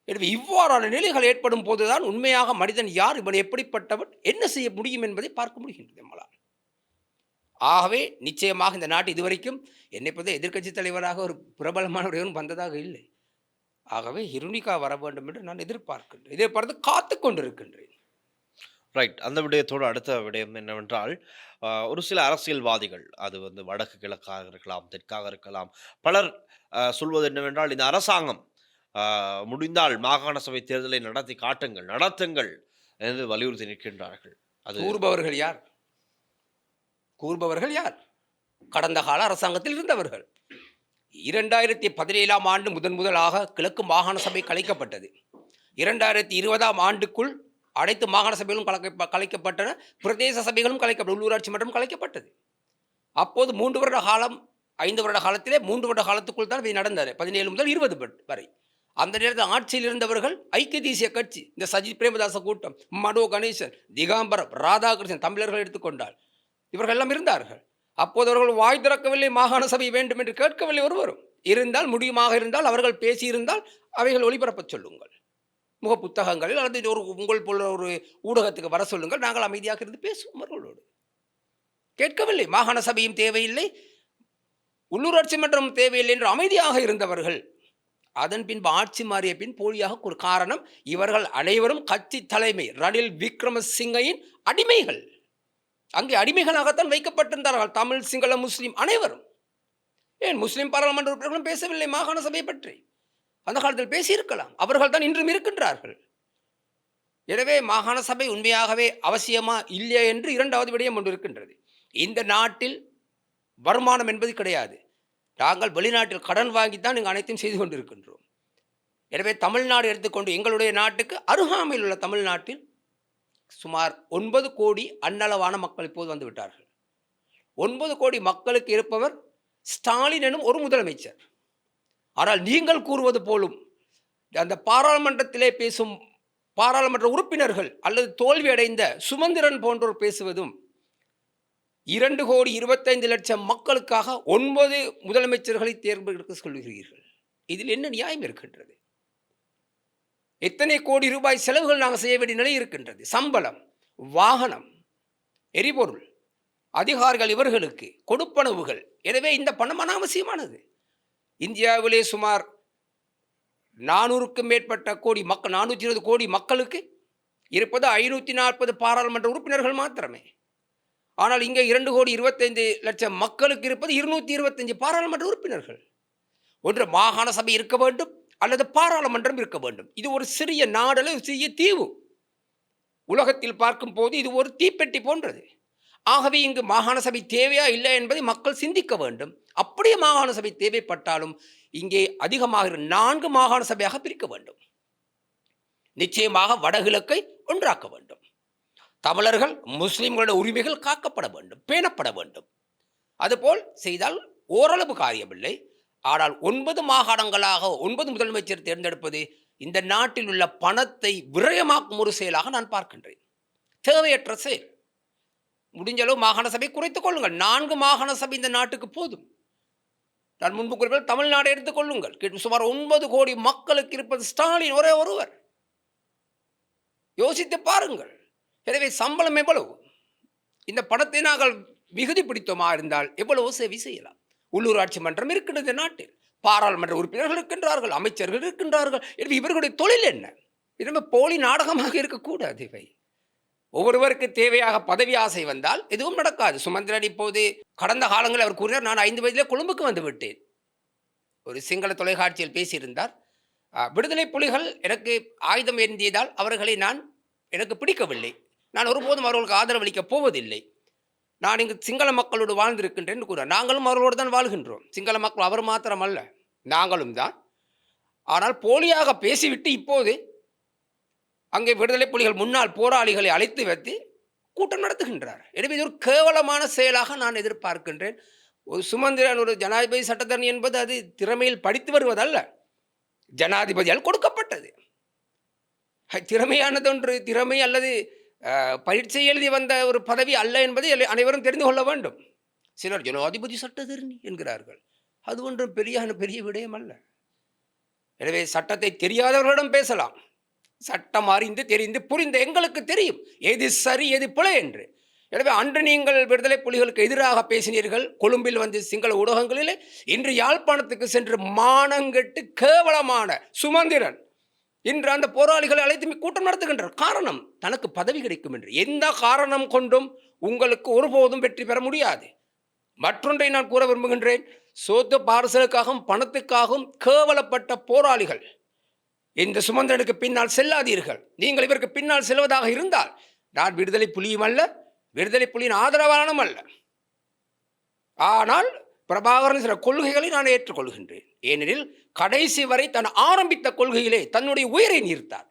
எனவே இவ்வாறான நிலைகள் ஏற்படும் போதுதான் உண்மையாக மனிதன் யார், இவன் எப்படிப்பட்டவன், என்ன செய்ய முடியும் என்பதை பார்க்க முடிகின்றது நம்மளால். ஆகவே நிச்சயமாக இந்த நாட்டு இதுவரைக்கும் என்னை பொறுத்த எதிர்க்கட்சி தலைவராக ஒரு பிரபலமான உடையவன் வந்ததாக இல்லை. ஆகவே ஹிருணிகா வர வேண்டும் என்று நான் எதிர்பார்க்கின்றேன். இதை பார்த்து காத்து கொண்டிருக்கின்றேன். ரைட். அந்த விடயத்தோடு அடுத்த விடயம் என்னவென்றால், ஒரு சில அரசியல்வாதிகள், அது வடக்கு கிழக்காக இருக்கலாம், தெற்காக இருக்கலாம், பலர் சொல்வது என்னவென்றால், இந்த அரசாங்கம் முடிந்தால் மாகாண சபை தேர்தலை நடத்தி காட்டுங்கள், நடத்துங்கள் என்று வலியுறுத்தி நிற்கின்றார்கள். அது கூறுபவர்கள் யார்? கூறுபவர்கள் யார்? கடந்த கால அரசாங்கத்தில் இருந்தவர்கள். 2017ஆம் ஆண்டு முதலாக கிழக்கு மாகாண சபை கலைக்கப்பட்டது. 2020ஆம் ஆண்டுக்குள் அனைத்து மாகாண சபைகளும் கலைக்கப்பட்டன. பிரதேச சபைகளும் கலைக்கப்பட்டது. உள்ளூராட்சி மன்றம் கலைக்கப்பட்டது. அப்போது 3 வருட காலம், 5 வருட காலத்திலே 3 வருட காலத்துக்குள் தான் இது நடந்தது. 17 முதல் 20 வரை. அந்த நேரத்தில் ஆட்சியில் இருந்தவர்கள் ஐக்கிய தேசிய கட்சி, இந்த சஜித் பிரேமதாச கூட்டம், மனோ கணேசன், திகாம்பரம், ராதாகிருஷ்ணன், தமிழர்கள் எடுத்துக்கொண்டால் இவர்கள் எல்லாம் இருந்தார்கள். அப்போது அவர்கள் வாய் திறக்கவில்லை, மாகாண சபை வேண்டும் என்று கேட்கவில்லை. ஒருவரும் இருந்தால், முடியுமாக இருந்தால், அவர்கள் பேசியிருந்தால் அவைகள் ஒளிபரப்பச் சொல்லுங்கள், முக புத்தகங்களில் அல்லது ஒரு உங்கள் போல ஒரு ஊடகத்துக்கு வர சொல்லுங்கள், நாங்கள் அமைதியாக இருந்து பேசுவோம் அவர்களோடு. கேட்கவில்லை. மாகாண சபையும் தேவையில்லை, உள்ளூராட்சி மன்றம் தேவையில்லை என்று அமைதியாக இருந்தவர்கள் அதன் பின்பு ஆட்சி மாறிய பின் போலியாக காரணம், இவர்கள் அனைவரும் கட்சி தலைமை ரணில் விக்ரமசிங்கையின் அடிமைகள். அங்கே அடிமைகளாகத்தான் வைக்கப்பட்டிருந்தார்கள். தமிழ், சிங்கள, முஸ்லீம் அனைவரும். ஏன் முஸ்லீம் பாராளுமன்ற உறுப்பினர்களும் பேசவில்லை மாகாண சபையை பற்றி? அந்த காலத்தில் பேசியிருக்கலாம். அவர்கள் தான் இன்றும் இருக்கின்றார்கள். எனவே மாகாண சபை உண்மையாகவே அவசியமா இல்லையா என்று இரண்டாவது விடயம் ஒன்று இருக்கின்றது. இந்த நாட்டில் வருமானம் என்பது கிடையாது. நாங்கள் வெளிநாட்டில் கடன் வாங்கித்தான் இங்கு அனைத்தையும் செய்து கொண்டிருக்கின்றோம். எனவே தமிழ்நாடு எடுத்துக்கொண்டு எங்களுடைய நாட்டுக்கு அருகாமையில் உள்ள தமிழ்நாட்டில் சுமார் 9 கோடி அன்னளவான மக்கள் இப்போது வந்து விட்டார்கள். 9 கோடி மக்களுக்கு இருப்பவர் ஸ்டாலின் எனும் ஒரு முதலமைச்சர். ஆனால் நீங்கள் கூறுவது போலும் அந்த பாராளுமன்றத்திலே பேசும் பாராளுமன்ற உறுப்பினர்கள் அல்லது தோல்வி அடைந்த சுமந்திரன் போன்றோர் பேசுவதும் 2,25,00,000 மக்களுக்காக 9 முதலமைச்சர்களை தேர்ந்தெடுக்க சொல்கிறீர்கள். இதில் என்ன நியாயம் இருக்கின்றது? எத்தனை கோடி ரூபாய் செலவுகள் நாங்கள் செய்ய வேண்டிய நிலை இருக்கின்றது. சம்பளம், வாகனம், எரிபொருள், அதிகாரிகள் இவர்களுக்கு கொடுப்பனவுகள். எனவே இந்த பணம் அனாவசியமானது. இந்தியாவிலே சுமார் 400க்கும் மேற்பட்ட கோடி மக்கள், 420 கோடி மக்களுக்கு இருப்பது 540 பாராளுமன்ற உறுப்பினர்கள் மாத்திரமே. ஆனால் இங்கே 2,25,00,000 மக்களுக்கு இருப்பது 225 பாராளுமன்ற உறுப்பினர்கள். ஒன்று மாகாண சபை இருக்க வேண்டும் அல்லது பாராளுமன்றம் இருக்க வேண்டும். இது ஒரு சிறிய நாடல, ஒரு சிறிய தீவு. உலகத்தில் பார்க்கும் போது இது ஒரு தீப்பெட்டி போன்றது. ஆகவே இங்கு மாகாண சபை தேவையா இல்லை என்பதை மக்கள் சிந்திக்க வேண்டும். அப்படியே மாகாண சபை தேவைப்பட்டாலும் இங்கே அதிகமாக 4 மாகாண சபையாக பிரிக்க வேண்டும். நிச்சயமாக வடகிழக்கை ஒன்றாக்க வேண்டும். தமிழர்கள் முஸ்லிம்களுடைய உரிமைகள் காக்கப்பட வேண்டும், பேணப்பட வேண்டும். அதுபோல் செய்தால் ஓரளவு காரியமில்லை. ஆனால் 9 மாகாணங்களாக 9 முதலமைச்சர் தேர்ந்தெடுப்பது இந்த நாட்டில் உள்ள பணத்தை விரயமாக்கும் ஒரு செயலாக நான் பார்க்கின்றேன். தேவையற்ற செயல். முடிஞ்சளவு மாகாண சபை குறைத்துக் கொள்ளுங்கள். 4 மாகாண சபை இந்த நாட்டுக்கு போதும். நான் முன்பு குறிப்பிட்ட தமிழ்நாடு எடுத்துக்கொள்ளுங்கள். சுமார் 9 கோடி மக்களுக்கு இருப்பது ஸ்டாலின் ஒரே ஒருவர். யோசித்து பாருங்கள். எனவே சம்பளம் எவ்வளவு? இந்த பணத்தை நாங்கள் மிகுதி பிடித்தோமா இருந்தால் எவ்வளவோ சேவை செய்யலாம். உள்ளூராட்சி மன்றம் இருக்கின்றது நாட்டில், பாராளுமன்ற உறுப்பினர்கள் இருக்கின்றார்கள், அமைச்சர்கள் இருக்கின்றார்கள். எனவே இவர்களுடைய தொழில் என்ன? இது போலி நாடகமாக இருக்கக்கூடாது. இவை ஒவ்வொருவருக்கு தேவையாக பதவி ஆசை வந்தால் எதுவும் நடக்காது. சுமந்திரன் இப்போது கடந்த காலங்களில் அவர் கூறினார், நான் 5 வயதிலே கொழும்புக்கு வந்து விட்டேன். ஒரு சிங்கள தொலைக்காட்சியில் பேசியிருந்தார். விடுதலை புலிகள் எனக்கு ஆயுதம் ஏந்தியதால் அவர்களை எனக்கு பிடிக்கவில்லை. நான் ஒருபோதும் அவர்களுக்கு ஆதரவளிக்கப் போவதில்லை. நான் இங்கு சிங்கள மக்களோடு வாழ்ந்திருக்கின்றேன் கூறார். நாங்களும் அவர்களோடு தான் வாழ்கின்றோம். சிங்கள மக்கள் அவர் மாத்திரம் அல்ல, நாங்களும் தான். ஆனால் போலியாக பேசிவிட்டு இப்போது அங்கே விடுதலை புலிகள் முன்னாள் போராளிகளை அழைத்து வைத்து கூட்டம் நடத்துகின்றார். எனவே இது ஒரு கேவலமான செயலாக நான் எதிர்பார்க்கின்றேன். ஒரு சுமந்திரன் ஒரு ஜனாதிபதி சட்டத்தரணி என்பது அது திறமையில் படித்து வருவதல்ல, ஜனாதிபதியால் கொடுக்கப்பட்டது. திறமையானதொன்று திறமை அல்லது பரீட்சை எழுதி வந்த ஒரு பதவி அல்ல என்பதை அனைவரும் தெரிந்து கொள்ள வேண்டும். சிலர் ஜனாதிபதி சட்டத்தரணி என்கிறார்கள். அது ஒன்றும் பெரிய விடயம் அல்ல. எனவே சட்டத்தை தெரியாதவர்களிடம் பேசலாம். சட்டம் அறிந்து தெரிந்து புரிந்த எங்களுக்கு தெரியும் எது சரி எது பிழை என்று. எனவே அன்று நீங்கள் விடுதலை புலிகளுக்கு எதிராக பேசினீர்கள் கொழும்பில் வந்து சிங்கள ஊடகங்களிலே. இன்று யாழ்ப்பாணத்துக்கு சென்று மானங்கெட்டு கேவலமான சுமந்திரன் இன்று அந்த போராளிகளை அழைத்து கூட்டம் நடத்துகின்றார். காரணம் தனக்கு பதவி கிடைக்கும் என்று. எந்த காரணம் கொண்டும் உங்களுக்கு ஒருபோதும் வெற்றி பெற முடியாது. மற்றொன்றை நான் கூற விரும்புகின்றேன். சோத்து பார்சலுக்காகவும் பணத்துக்காகவும் கேவலப்பட்ட போராளிகள் இந்த சுமந்திரனுக்கு பின்னால் செல்லாதீர்கள். நீங்கள் இவருக்கு பின்னால் செல்வதாக இருந்தால் நான் விடுதலை புலியும் அல்ல, விடுதலை புலியின் ஆதரவாளனும் அல்ல. ஆனால் பிரபாகரன் சில கொள்கைகளை நான் ஏற்றுக்கொள்கின்றேன். ஏனெனில் கடைசி வரை தன் ஆரம்பித்த கொள்கையிலே தன்னுடைய உயிரை நீர்த்தார்.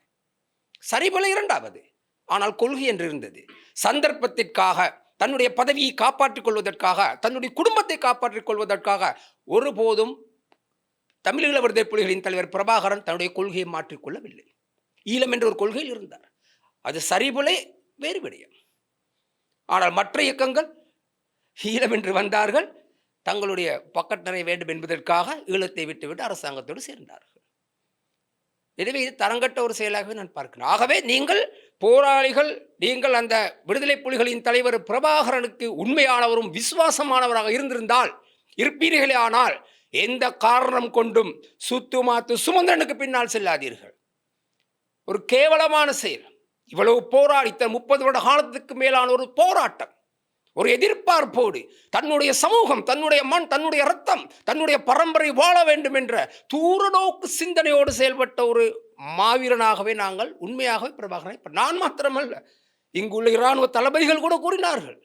சரிபல இரண்டாவது. ஆனால் கொள்கை என்று இருந்தது. சந்தர்ப்பத்திற்காக தன்னுடைய பதவியை காப்பாற்றிக் கொள்வதற்காக, தன்னுடைய குடும்பத்தை காப்பாற்றிக் கொள்வதற்காக ஒருபோதும் தமிழீழ விடுதலை புலிகளின் தலைவர் பிரபாகரன் தன்னுடைய கொள்கையை மாற்றிக்கொள்ளவில்லை. ஈழம் என்ற ஒரு கொள்கையில் இருந்தார். அது சரிபோலே வேறு விடயம். ஆனால் மற்ற இயக்கங்கள் ஈழம் என்று வந்தார்கள். தங்களுடைய பக்கட்டனை வேண்டும் என்பதற்காக ஈழத்தை விட்டுவிட்டு அரசாங்கத்தோடு சேர்ந்தார்கள். எனவே இது தரங்கட்ட ஒரு செயலாகவே நான் பார்க்கிறேன். ஆகவே நீங்கள் போராளிகள், நீங்கள் அந்த விடுதலை புலிகளின் தலைவர் பிரபாகரனுக்கு உண்மையானவரும் விசுவாசமானவராக இருந்திருந்தால் இருப்பீர்களே. ஆனால் எந்த காரணம் கொண்டும் சுத்துமாத்து சுமந்திரனுக்கு பின்னால் செல்லாதீர்கள். ஒரு கேவலமான செயல். இவ்வளவு போராடித்த 30 வருட காலத்துக்கு மேலான ஒரு போராட்டம், ஒரு எதிர்பார்ப்போடு தன்னுடைய சமூகம், தன்னுடைய மண், தன்னுடைய ரத்தம், தன்னுடைய பரம்பரை வாழ வேண்டும் என்ற தூரநோக்கு சிந்தனையோடு செயல்பட்ட ஒரு மாவீரனாகவே நாங்கள் உண்மையாகவே பிரபாகரனை, நான் மாத்திரமல்ல, இங்குள்ள இராணுவ தளபதிகள் கூட கூறினார்கள்,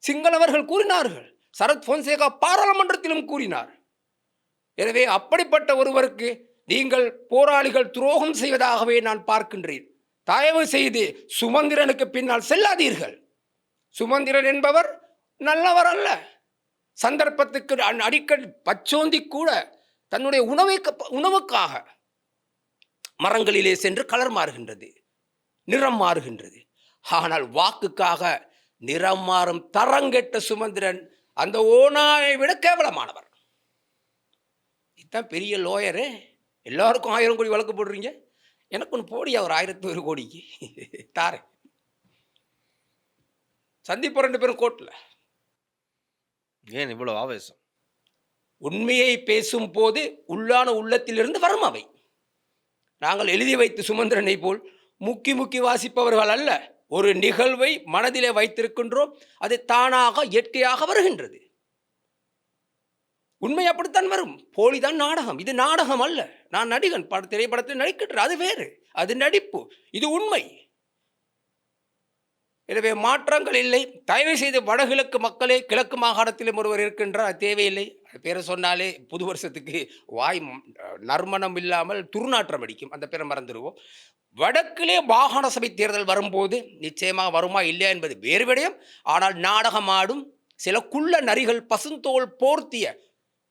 சிங்களவர்கள் கூறினார்கள், சரத் பொன்சேகா பாராளுமன்றத்திலும் கூறினார். எனவே அப்படிப்பட்ட ஒருவருக்கு நீங்கள் போராளிகள் துரோகம் செய்வதாகவே நான் பார்க்கின்றேன். தயவு செய்து சுமந்திரனுக்கு பின்னால் செல்லாதீர்கள். சுமந்திரன் என்பவர் நல்லவர் அல்ல. சந்தர்ப்பத்துக்கு அடிக்கடி பச்சோந்தி கூட தன்னுடைய உணவுக்காக மரங்களிலே சென்று கலர் மாறுகின்றது, நிறம் மாறுகின்றது. ஆனால் வாக்குக்காக நிறம் மாறும் தரங்கெட்ட சுமந்திரன் அந்த ஓனாயை விட கேவலமானவர். இதுதான் பெரிய லோயரு. எல்லாருக்கும் 1000 கோடி வழக்கு போடுறீங்க, எனக்கு ஒன்று போடியா ஒரு 1001 கோடிக்கு தாரேன். சந்திப்பு 2 பேரும் கோர்ட்டில். ஏன் இவ்வளவு ஆவேசம்? உண்மையை பேசும் போது உள்ளான உள்ளத்திலிருந்து வரும் அவை. நாங்கள் எழுதி வைத்து சுமந்திரனை போல் முக்கி முக்கி வாசிப்பவர்கள் அல்ல. ஒரு நிகழ்வை மனதிலே வைத்திருக்கின்றோம், அது தானாக இயற்கையாக வருகின்றது. உண்மை அப்படித்தான் வரும். போலிதான் நாடகம். இது நாடகம் அல்ல. நான் நடிகன், திரைப்படத்தில் நடிக்கின்றேன், அது வேறு, அது நடிப்பு. இது உண்மை. எனவே மாற்றங்கள் இல்லை. தயவு செய்து வடகிழக்கு மக்களே, கிழக்கு மாகாணத்திலும் ஒருவர் இருக்கின்றார், அது தேவையில்லை. பேரை சொன்னாலே புது வருஷத்துக்கு வாய் நறுமணம் இல்லாமல் துர்நாற்றம் அடிக்கும். அந்த பேரை மறந்துடுவோம். வடக்கிலே மாகாண சபை தேர்தல் வரும்போது நிச்சயமாக வருமா இல்லையா என்பது வேறு விடயம். ஆனால் நாடகமாடும் சில குள்ள நரிகள், பசுந்தோல் போர்த்திய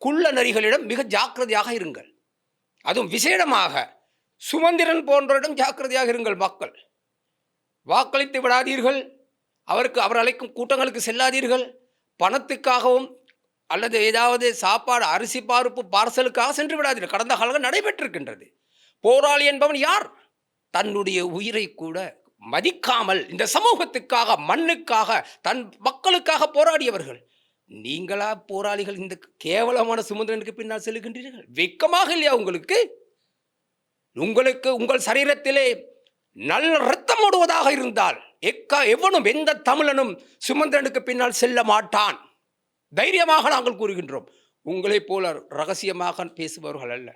குள்ள நரிகளிடம் மிக ஜாக்கிரதையாக இருங்கள். அதுவும் விசேடமாக சுமந்திரன் போன்றவரிடம் ஜாக்கிரதையாக இருங்கள். மக்கள் வாக்களித்து விடாதீர்கள். அவர் அழைக்கும் கூட்டங்களுக்கு செல்லாதீர்கள். பணத்துக்காகவும் அல்லது ஏதாவது சாப்பாடு, அரிசி பருப்பு பார்சலுக்காக சென்று விடாதீர்கள். கடந்த காலங்கள் நடைபெற்றிருக்கின்றது. போராளி என்பவன் யார்? தன்னுடைய உயிரை கூட மதிக்காமல் இந்த சமூகத்துக்காக, மண்ணுக்காக, தன் மக்களுக்காக போராடியவர்கள். நீங்களா போராளிகள் இந்த கேவலமான சுமந்திரனுக்கு பின்னால் செல்லுகின்றீர்கள்? வெட்கமாக இல்லையா உங்களுக்கு? உங்கள் சரீரத்திலே நல்ல ரத்தம் ஓடுவதாக இருந்தால் எவனும், எந்த தமிழனும் சுமந்திரனுக்கு பின்னால் செல்ல மாட்டான். தைரியமாக நாங்கள் கூறுகின்றோம். உங்களைப் போல ரகசியமாக பேசுபவர்கள் அல்ல,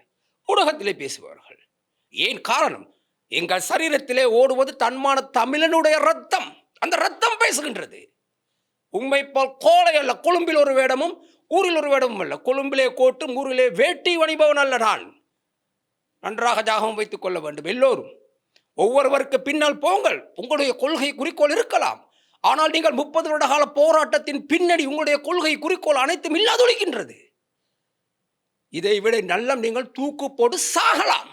ஊடகத்திலே பேசுபவர்கள். ஏன் காரணம்? எங்கள் சரீரத்திலே ஓடுவது தன்மான தமிழனுடைய ரத்தம். அந்த ரத்தம் பேசுகின்றது. உண்மை போல் கோலை அல்ல. கொழும்பில் ஒரு வேடமும் ஊரில் ஒரு வேடமும் அல்ல. கொழும்பிலே கோட்டும் ஊரிலே வேட்டி வணிபவன் அல்ல நான். நன்றாக ஜாகம் வைத்துக் கொள்ள வேண்டும். எல்லோரும் ஒவ்வொருவருக்கு பின்னால் போங்கள். உங்களுடைய கொள்கை குறிக்கோள் இருக்கலாம். ஆனால் நீங்கள் 30 வருட கால போராட்டத்தின் பின்னணி, உங்களுடைய கொள்கை குறிக்கோள் அனைத்தும் இல்லாதொழிக்கின்றது. இதை விட நல்ல நீங்கள் தூக்கு போட்டு சாகலாம்.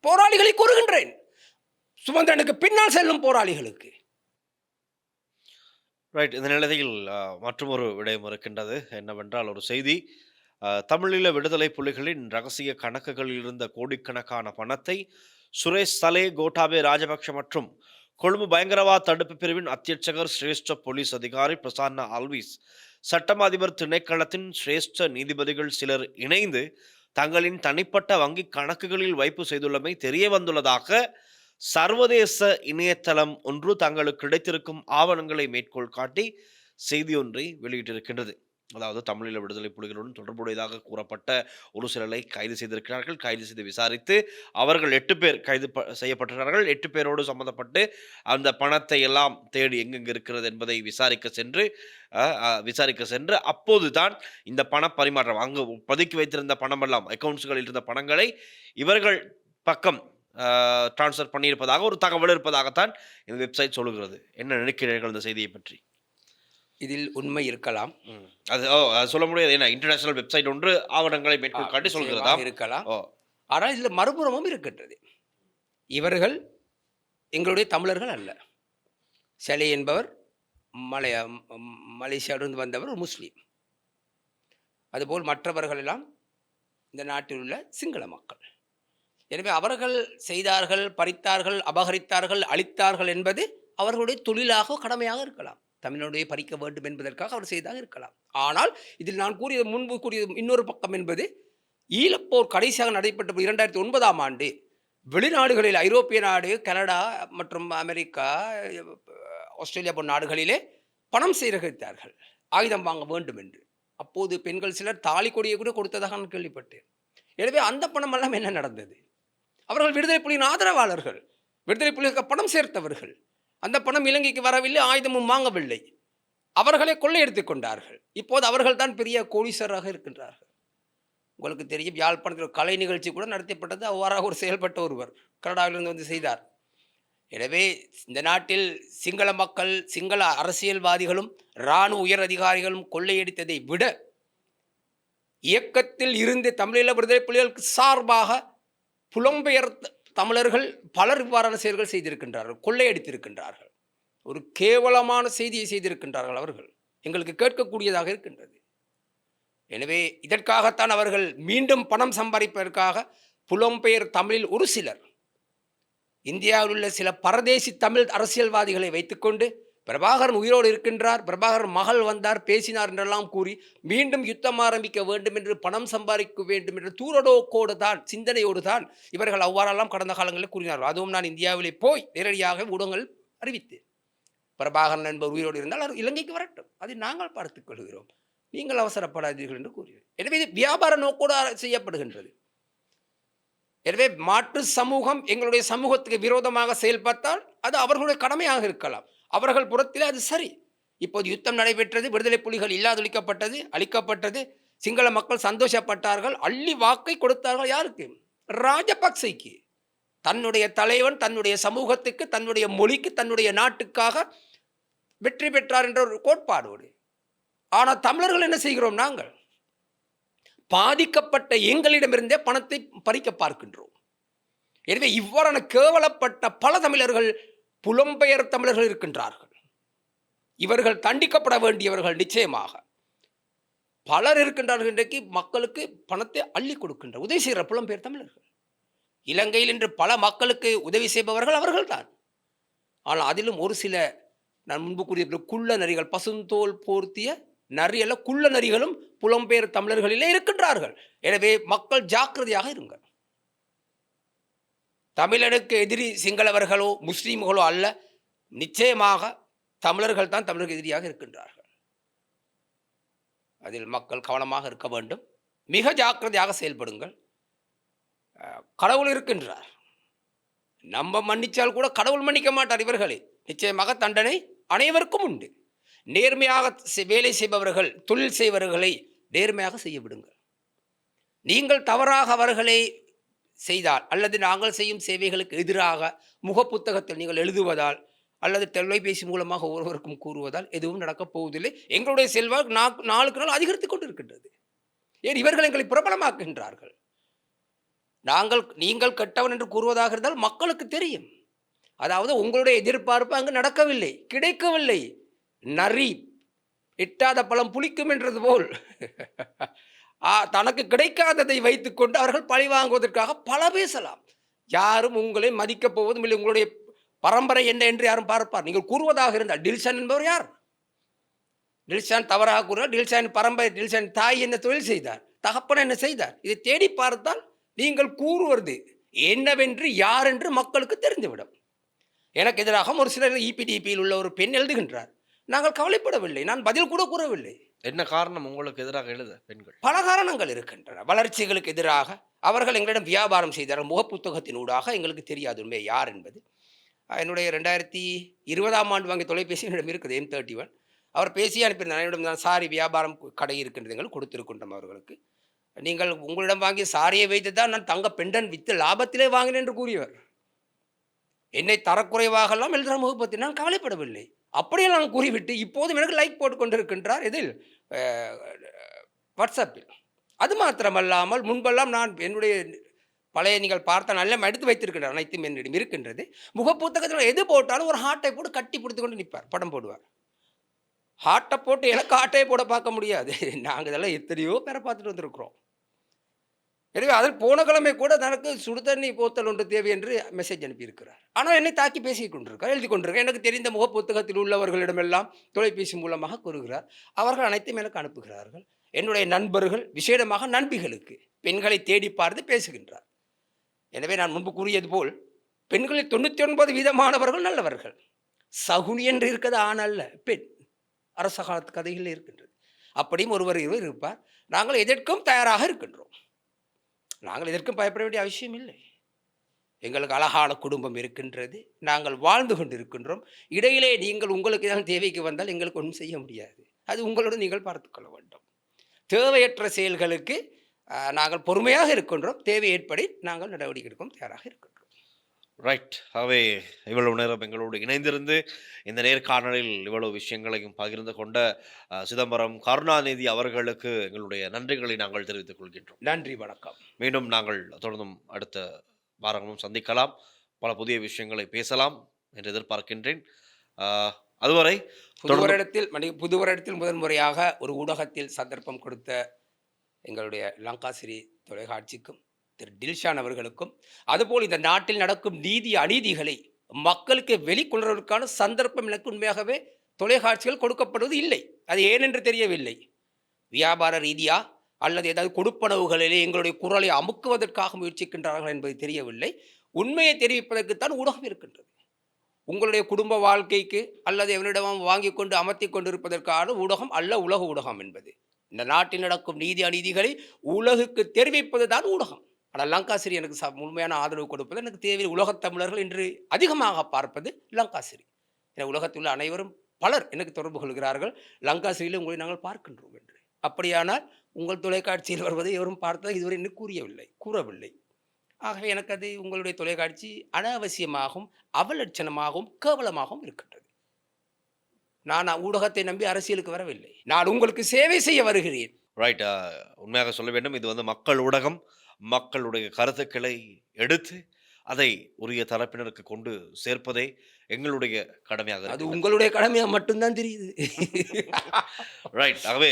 போராளிகளை கூறுகின்றேன், சுமந்திரனுக்கு பின்னால் செல்லும் போராளிகளுக்கு. ரைட். இந்த நிலையில் மற்றும் ஒரு விடயம் இருக்கின்றது. என்னவென்றால், ஒரு செய்தி, தமிழீழ விடுதலை புலிகளின் ரகசிய கணக்குகளில் இருந்த கோடிக்கணக்கான பணத்தை சுரேஷ் சலே, கோட்டாபே ராஜபக்ஷ மற்றும் கொழும்பு பயங்கரவாத தடுப்பு பிரிவின் அத்தியட்சகர் சிரேஷ்ட போலீஸ் அதிகாரி பிரசன்னா அல்விஸ், சட்டம் அதிபர் திணைக்களத்தின் சிரேஷ்ட நீதிபதிகள் சிலர் இணைந்து தங்களின் தனிப்பட்ட வங்கி கணக்குகளில் வைப்பு செய்துள்ளமை தெரிய வந்துள்ளதாக சர்வதேச இணையதளம் ஒன்று தங்களுக்கு கிடைத்திருக்கும் ஆவணங்களை மேற்கோள் காட்டி செய்தி ஒன்றை வெளியிட்டிருக்கின்றது. அதாவது, தமிழீழ விடுதலை புலிகளுடன் தொடர்புடையதாக கூறப்பட்ட ஒரு சிலரை கைது செய்திருக்கிறார்கள். கைது செய்து விசாரித்து அவர்கள் 8 பேர் கைது செய்யப்பட்டிருக்கிறார்கள். 8 பேரோடு சம்பந்தப்பட்டு அந்த பணத்தை எல்லாம் தேடி எங்கெங்கு இருக்கிறது என்பதை விசாரிக்க சென்று அப்போதுதான் இந்த பண பரிமாற்றம், அங்கு பதுக்கி வைத்திருந்த பணமெல்லாம், அக்கவுண்ட்ஸ்களில் இருந்த பணங்களை இவர்கள் பக்கம் டிரான்ஸ்ஃபர் பண்ணியிருப்பதாக ஒரு தகவல் இருப்பதாகத்தான் இந்த வெப்சைட் சொல்லுகிறது. என்ன நினைக்கிறீர்கள் இந்த செய்தியை பற்றி? இதில் உண்மை இருக்கலாம். அது சொல்ல முடியாது. ஏன்னா இன்டர்நேஷனல் வெப்சைட் ஒன்று ஆவணங்களை மேற்கோள் காட்டி சொல்கிறதா இருக்கலாம். ஆனால் இதில் மறுபுறமும் இருக்கின்றது. இவர்கள் எங்களுடைய தமிழர்கள் அல்ல. சலே என்பவர் மலேசியாவிலிருந்து வந்தவர், ஒரு முஸ்லீம். அதுபோல் மற்றவர்கள் எல்லாம் இந்த நாட்டில் உள்ள சிங்கள மக்கள். எனவே அவர்கள் செய்தார்கள், பறித்தார்கள், அபகரித்தார்கள், அழித்தார்கள் என்பது அவர்களுடைய தொழிலாக, கடமையாக இருக்கலாம். தமிழனுடைய பறிக்க வேண்டும் என்பதற்காக அவர் செய்தாக இருக்கலாம். ஆனால் இதில் நான் முன்பு கூறியது இன்னொரு பக்கம் என்பது, ஈழப்போர் கடைசியாக நடைபெற்ற 2009ஆம் ஆண்டு வெளிநாடுகளில், ஐரோப்பிய நாடு, கனடா மற்றும் அமெரிக்கா, ஆஸ்திரேலியா போன்ற நாடுகளிலே பணம் சேகரித்தார்கள், ஆயுதம் வாங்க வேண்டும் என்று. அப்போது பெண்கள் சிலர் தாலி கொடியை கூட கொடுத்ததாக நான் கேள்விப்பட்டேன். எனவே அந்த பணம் எல்லாம் என்ன நடந்தது? அவர்கள் விடுதலை புலியின் ஆதரவாளர்கள், விடுதலை புலிகளுக்கு பணம் சேர்த்தவர்கள். அந்த பணம் இலங்கைக்கு வரவில்லை, ஆயுதமும் வாங்கவில்லை. அவர்களை கொள்ளையடித்துக் கொண்டார்கள். இப்போது அவர்கள் தான் பெரிய கோடீஸ்வரராக இருக்கின்றார்கள். உங்களுக்கு தெரியும், யாழ்ப்பாணத்தில் கலை நிகழ்ச்சி கூட நடத்தப்பட்டது. அவ்வாறாக ஒரு செயல்பட்ட ஒருவர் கனடாவிலிருந்து வந்து செய்தார். எனவே இந்த நாட்டில் சிங்கள மக்கள், சிங்கள அரசியல்வாதிகளும் இராணுவ உயர் அதிகாரிகளும் கொள்ளையடித்ததை விட இயக்கத்தில் இருந்து தமிழீழ விடுதலை புலிகளுக்கு சார்பாக புலம்பெயர் தமிழர்கள் பலர் இவ்வாறான செயல்கள் செய்திருக்கின்றார்கள், கொள்ளையடித்திருக்கின்றார்கள். ஒரு கேவலமான செய்தியை செய்திருக்கின்றார்கள் அவர்கள். எங்களுக்கு கேட்கக்கூடியதாக இருக்கின்றது. எனவே இதற்காகத்தான் அவர்கள் மீண்டும் பணம் சம்பாதிப்பதற்காக புலம்பெயர் தமிழில் ஒரு சிலர், இந்தியாவில் உள்ள சில பரதேசி தமிழ் அரசியல்வாதிகளை வைத்துக்கொண்டு பிரபாகரன் உயிரோடு இருக்கின்றார், பிரபாகரன் மகள் வந்தார் பேசினார் என்றெல்லாம் கூறி மீண்டும் யுத்தம் ஆரம்பிக்க வேண்டும் என்று பணம் சம்பாதிக்க வேண்டும் என்ற தூரடோக்கோடு தான், சிந்தனையோடு தான் இவர்கள் அவ்வாறெல்லாம் கடந்த காலங்களில் கூறினார்கள். அதுவும் நான் இந்தியாவிலே போய் நேரடியாக ஊடகங்கள் அறிவித்தேன். பிரபாகரன் என்பவர் உயிரோடு இருந்தால் அது இலங்கைக்கு வரட்டும், அதை நாங்கள் பார்த்துக் கொள்கிறோம், நீங்கள் அவசரப்படாதீர்கள் என்று கூறினார். எனவே இது வியாபார நோக்கோடு செய்யப்படுகின்றது. எனவே மாற்று சமூகம் எங்களுடைய சமூகத்துக்கு விரோதமாக செயல்பட்டால் அது அவர்களுடைய கடமையாக இருக்கலாம், அவர்கள் புறத்திலே அது சரி. இப்போது யுத்தம் நடைபெற்றது, விடுதலை புலிகள் இல்லாதொழிக்கப்பட்டது, அழிக்கப்பட்டது, சிங்கள மக்கள் சந்தோஷப்பட்டார்கள், அள்ளி வாக்கை கொடுத்தார்கள். யாருக்கு? ராஜபக்சேக்கு. தன்னுடைய தலைவன் தன்னுடைய சமூகத்துக்கு, தன்னுடைய மொழிக்கு, தன்னுடைய நாட்டுக்காக வெற்றி பெற்றார் என்ற ஒரு கோட்பாடோடு. ஆனால் தமிழர்கள் என்ன செய்கிறோம்? நாங்கள் பாதிக்கப்பட்ட எங்களிடமிருந்தே பணத்தை பறிக்க பார்க்கின்றோம். எனவே இவ்வாறான கேவலப்பட்ட பல தமிழர்கள், புலம்பெயர் தமிழர்கள் இருக்கின்றார்கள். இவர்கள் தண்டிக்கப்பட வேண்டியவர்கள் நிச்சயமாக பலர் இருக்கின்றார்கள். இன்றைக்கு மக்களுக்கு பணத்தை அள்ளி கொடுக்கின்ற உதவி செய்கிற புலம்பெயர் தமிழர்கள் இலங்கையில் இன்று பல மக்களுக்கு உதவி செய்பவர்கள் அவர்கள்தான். ஆனால் அதிலும் ஒரு சில, நான் முன்பு கூறிய குள்ள நரிகள், பசுந்தோல் போர்த்திய நரி அல்ல, குள்ள நரிகளும் புலம்பெயர் தமிழர்களிலே இருக்கின்றார்கள். எனவே மக்கள் ஜாக்கிரதையாக இருங்கள். தமிழனுக்கு எதிரி சிங்களவர்களோ முஸ்லீம்களோ அல்ல, நிச்சயமாக தமிழர்கள் தான் தமிழருக்கு எதிரியாக இருக்கின்றார்கள். அதில் மக்கள் கவனமாக இருக்க வேண்டும், மிக ஜாக்கிரதையாக செயல்படுங்கள். கடவுள் இருக்கின்றார், நம்ம மன்னிச்சால் கூட கடவுள் மன்னிக்க மாட்டார் இவர்களே. நிச்சயமாக தண்டனை அனைவருக்கும் உண்டு. நேர்மையாக வேலை செய்பவர்கள், தொழில் செய்பவர்களை நேர்மையாக செய்ய விடுங்கள். நீங்கள் தவறாக அவர்களை செய்தால் அல்லது நாங்கள் செய்யும் சேவைகளுக்கு எதிராக முகப்புத்தகத்தில் நீங்கள் எழுதுவதால் அல்லது தொலைபேசி மூலமாக ஒருவருக்கும் கூறுவதால் எதுவும் நடக்கப் போவதில்லை. எங்களுடைய செல்வாக்கு நாளுக்கு நாள் அதிகரித்துக் கொண்டிருக்கின்றது. ஏன் இவர்கள் எங்களை பிரபலமாக்குகின்றார்கள். நீங்கள் கெட்டவன் என்று கூறுவதாக இருந்தால் மக்களுக்கு தெரியும். அதாவது உங்களுடைய எதிர்பார்ப்பு அங்கு நடக்கவில்லை, கிடைக்கவில்லை. நரி எட்டாத பழம் புளிக்கும் என்றது போல் தனக்கு கிடைக்காததை வைத்துக்கொண்டு அவர்கள் பழி வாங்குவதற்காக பல பேசலாம். யாரும் உங்களை மதிக்கப் போவதும் இல்லை. உங்களுடைய பரம்பரை என்ன என்று யாரும் பார்ப்பார். நீங்கள் கூறுவதாக இருந்தால், டில்ஷன் என்பவர் யார்? டில்ஷான் தவறாக கூறுவார். டில்ஷான் பரம்பரை, டில்ஷான் தாய் என்ன தொழில் செய்தார், தகப்பன் என்ன செய்தார், இதை தேடி பார்த்தால் நீங்கள் கூறுவது என்னவென்று யார் என்று மக்களுக்கு தெரிந்துவிடும். எனக்கு எதிராக ஒரு சிலர் இபிடிபியில் உள்ள ஒரு பெண் எழுதுகின்றார். நாங்கள் கவலைப்படவில்லை, நான் பதில் கூட கூறவில்லை. என்ன காரணம் உங்களுக்கு எதிராக எழுத பெண்கள்? பல காரணங்கள் இருக்கின்றன. வளர்ச்சிகளுக்கு எதிராக அவர்கள் எங்களிடம் வியாபாரம் செய்தார்கள். முகப்புத்தகத்தினூடாக எங்களுக்கு தெரியாது உண்மை யார் என்பது. என்னுடைய 2020ஆம் ஆண்டு வாங்கிய தொலைபேசி என்னிடம் இருக்குது, M31. அவர் பேசி அனுப்பியிருந்தார் என்னிடம். நான் சாரி வியாபாரம் கடை இருக்கின்றது, எங்கள் கொடுத்திருக்கின்றோம் அவர்களுக்கு. நீங்கள் உங்களிடம் வாங்கிய சாரியை வைத்து தான் நான் தங்க பெண்டன் வித்து லாபத்திலே வாங்கினேன் என்று கூறியவர். என்னை தரக்குறைவாகலாம் எழுதுகிற முகப்பத்தில் நான் கவலைப்படவில்லை. அப்படியே நான் கூறிவிட்டு இப்போதும் எனக்கு லைக் போட்டு கொண்டிருக்கின்றார் இதில் வாட்ஸ்அப்பில். அது மாத்திரமல்லாமல் முன்பெல்லாம் நான் என்னுடைய பழைய நீங்கள் பார்த்த நல்ல எடுத்து வைத்திருக்கின்றார், அனைத்தும் என்னிடம் இருக்கின்றது. முகப்புத்தகத்தில் எது போட்டாலும் ஒரு ஹார்ட்டை போட்டு கட்டி பிடித்து கொண்டு நிற்பார், படம் போடுவார். ஹார்ட்டை போட்டு எனக்கு ஹார்ட்டை போட பார்க்க முடியாது. நாங்கள் இதெல்லாம் எத்தனையோ பேரை பார்த்துட்டு வந்திருக்கிறோம். எனவே அதில் போன கிழமை கூட தனக்கு சுடு தண்ணி போத்தல் ஒன்று தேவை என்று மெசேஜ் அனுப்பியிருக்கிறார். ஆனால் என்னை தாக்கி பேசி கொண்டிருக்கார், எழுதி கொண்டிருக்கார். எனக்கு தெரிந்த முகப்புத்தகத்தில் உள்ளவர்களிடமெல்லாம் தொலைபேசி மூலமாக கூறுகிறார். அவர்கள் அனைத்தும் எனக்கு அனுப்புகிறார்கள். என்னுடைய நண்பர்கள், விசேடமாக நண்பிகளுக்கு பெண்களை தேடி பார்த்து பேசுகின்றார். எனவே நான் முன்பு கூறியது போல் பெண்களில் 99% நல்லவர்கள். சகுனி என்று இருக்கிறது ஆண் அல்ல, பெண். அரச காலத்து கதைகளில் இருக்கின்றது. அப்படியும் ஒருவர் இருப்பார். நாங்கள் எதற்கும் தயாராக இருக்கின்றோம். நாங்கள் எதற்கும் பயப்பட வேண்டிய அவசியம் இல்லை. எங்களுக்கு அழகான குடும்பம் இருக்கின்றது, நாங்கள் வாழ்ந்து கொண்டு இருக்கின்றோம். இடையிலே நீங்கள் உங்களுக்கு தான் தேவைக்கு வந்தால் எங்களுக்கு ஒன்றும் செய்ய முடியாது. அது உங்களோடு நீங்கள் பார்த்துக்கொள்ள வேண்டும். தேவையற்ற செயல்களுக்கு நாங்கள் பொறுமையாக இருக்கின்றோம். தேவை ஏற்படி நாங்கள் நடவடிக்கை எடுக்கும் தயாராக இருக்கின்றோம். ரைட். ஆகவே இவ்வளவு நேரம் எங்களோடு இணைந்திருந்து இந்த நேர்காணலில் இவ்வளவு விஷயங்களையும் பகிர்ந்து கொண்ட சிதம்பரம் கருணாநிதி அவர்களுக்கு எங்களுடைய நன்றிகளை நாங்கள் தெரிவித்துக் கொள்கின்றோம். நன்றி, வணக்கம். மீண்டும் நாங்கள் தொடர்ந்தும் அடுத்த வாரங்களும் சந்திக்கலாம், பல புதிய விஷயங்களை பேசலாம் என்று எதிர்பார்க்கின்றேன். அதுவரை புதுவரிடத்தில் முதன்முறையாக ஒரு ஊடகத்தில் சந்தர்ப்பம் கொடுத்த எங்களுடைய லங்காசிரி தொலைக்காட்சிக்கும் திரு டில்ஷான் அவர்களுக்கும், அதுபோல் இந்த நாட்டில் நடக்கும் நீதி அநீதிகளை மக்களுக்கு வெளிக்கொள்வதற்கான சந்தர்ப்பம் எனக்கு உண்மையாகவே தொலைக்காட்சிகள் கொடுக்கப்படுவது இல்லை. அது ஏனென்று தெரியவில்லை. வியாபார ரீதியா அல்லது ஏதாவது கொடுப்பனவுகளிலே எங்களுடைய குரலை அமுக்குவதற்காக முயற்சிக்கின்றார்கள் என்பது தெரியவில்லை. உண்மையை தெரிவிப்பதற்குத்தான் ஊடகம் இருக்கின்றது. உங்களுடைய குடும்ப வாழ்க்கைக்கு அல்லது எவனிடம் வாங்கி கொண்டு அமர்த்தி கொண்டிருப்பதற்கான ஊடகம் அல்ல உலக ஊடகம் என்பது. இந்த நாட்டில் நடக்கும் நீதி அநீதிகளை உலகுக்கு தெரிவிப்பது தான் ஊடகம். ஆனால் லங்காசிரி எனக்கு முழுமையான ஆதரவு கொடுப்பது எனக்கு தேவையில். உலகத் தமிழர்கள் இன்று அதிகமாக பார்ப்பது லங்காசிரி. உலகத்தில் உள்ள அனைவரும் பலர் எனக்கு தொடர்பு கொள்கிறார்கள், லங்காசிரியில் உங்களை நாங்கள் பார்க்கின்றோம் என்று. அப்படியானால் உங்கள் தொலைக்காட்சியில் வருவதை எவரும் பார்த்ததை இதுவரை இன்னும் கூறவில்லை. ஆகவே எனக்கு அது உங்களுடைய தொலைக்காட்சி அனாவசியமாகவும் அவலட்சணமாகவும் கேவலமாகவும் இருக்கின்றது. நான் ஊடகத்தை நம்பி அரசியலுக்கு வரவில்லை, நான் உங்களுக்கு சேவை செய்ய வருகிறேன். ரைட். உண்மையாக சொல்ல வேண்டும், இது வந்து மக்கள் ஊடகம். மக்களுடைய கருத்துக்களை எடுத்து அதை உரிய தரப்பினருக்கு கொண்டு சேர்ப்பதே எங்களுடைய கடமையாக. அது உங்களுடைய கடமையாக மட்டும்தான் தெரியுது. ரைட். ஆகவே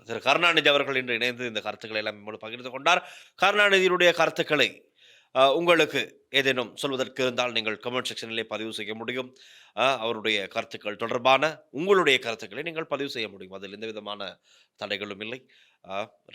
திரு கருணாநிதி அவர்கள் இன்று இணைந்து இந்த கருத்துக்களை எல்லாம் நம்மோடு பகிர்ந்து கொண்டார். கருணாநிதியினுடைய கருத்துக்களை உங்களுக்கு ஏதேனும் சொல்வதற்கு இருந்தால் நீங்கள் கமெண்ட் செக்ஷனிலே பதிவு செய்ய முடியும். அவருடைய கருத்துக்கள் தொடர்பான உங்களுடைய கருத்துக்களை நீங்கள் பதிவு செய்ய முடியும். அதில் எந்த விதமான தடைகளும் இல்லை.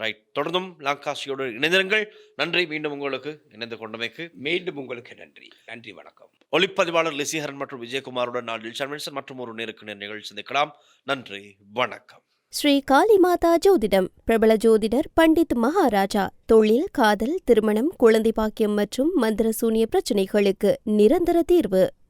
ரைட். தொடர்ந்தும் லாங்காசியோடு இணைந்திருங்கள். நன்றி. மீண்டும் உங்களுக்கு இணைந்து கொண்டமைக்கு மீண்டும் உங்களுக்கு நன்றி. வணக்கம். ஒளிப்பதிவாளர் லிசிஹரன் மற்றும் விஜயகுமாருடன் நான் டில்ஷான் வில்சன் மற்றும் ஒரு நேருக்கு நேர் நிகழ்ச்சி சந்திக்கலாம். நன்றி, வணக்கம். ஸ்ரீ காளிமாதா ஜோதிடம் பிரபல ஜோதிடர் பண்டித் மகாராஜா. தொழில், காதல், திருமணம், குழந்தை பாக்கியம் மற்றும் மந்திர சூனிய பிரச்சனைகளுக்கு நிரந்தர தீர்வு.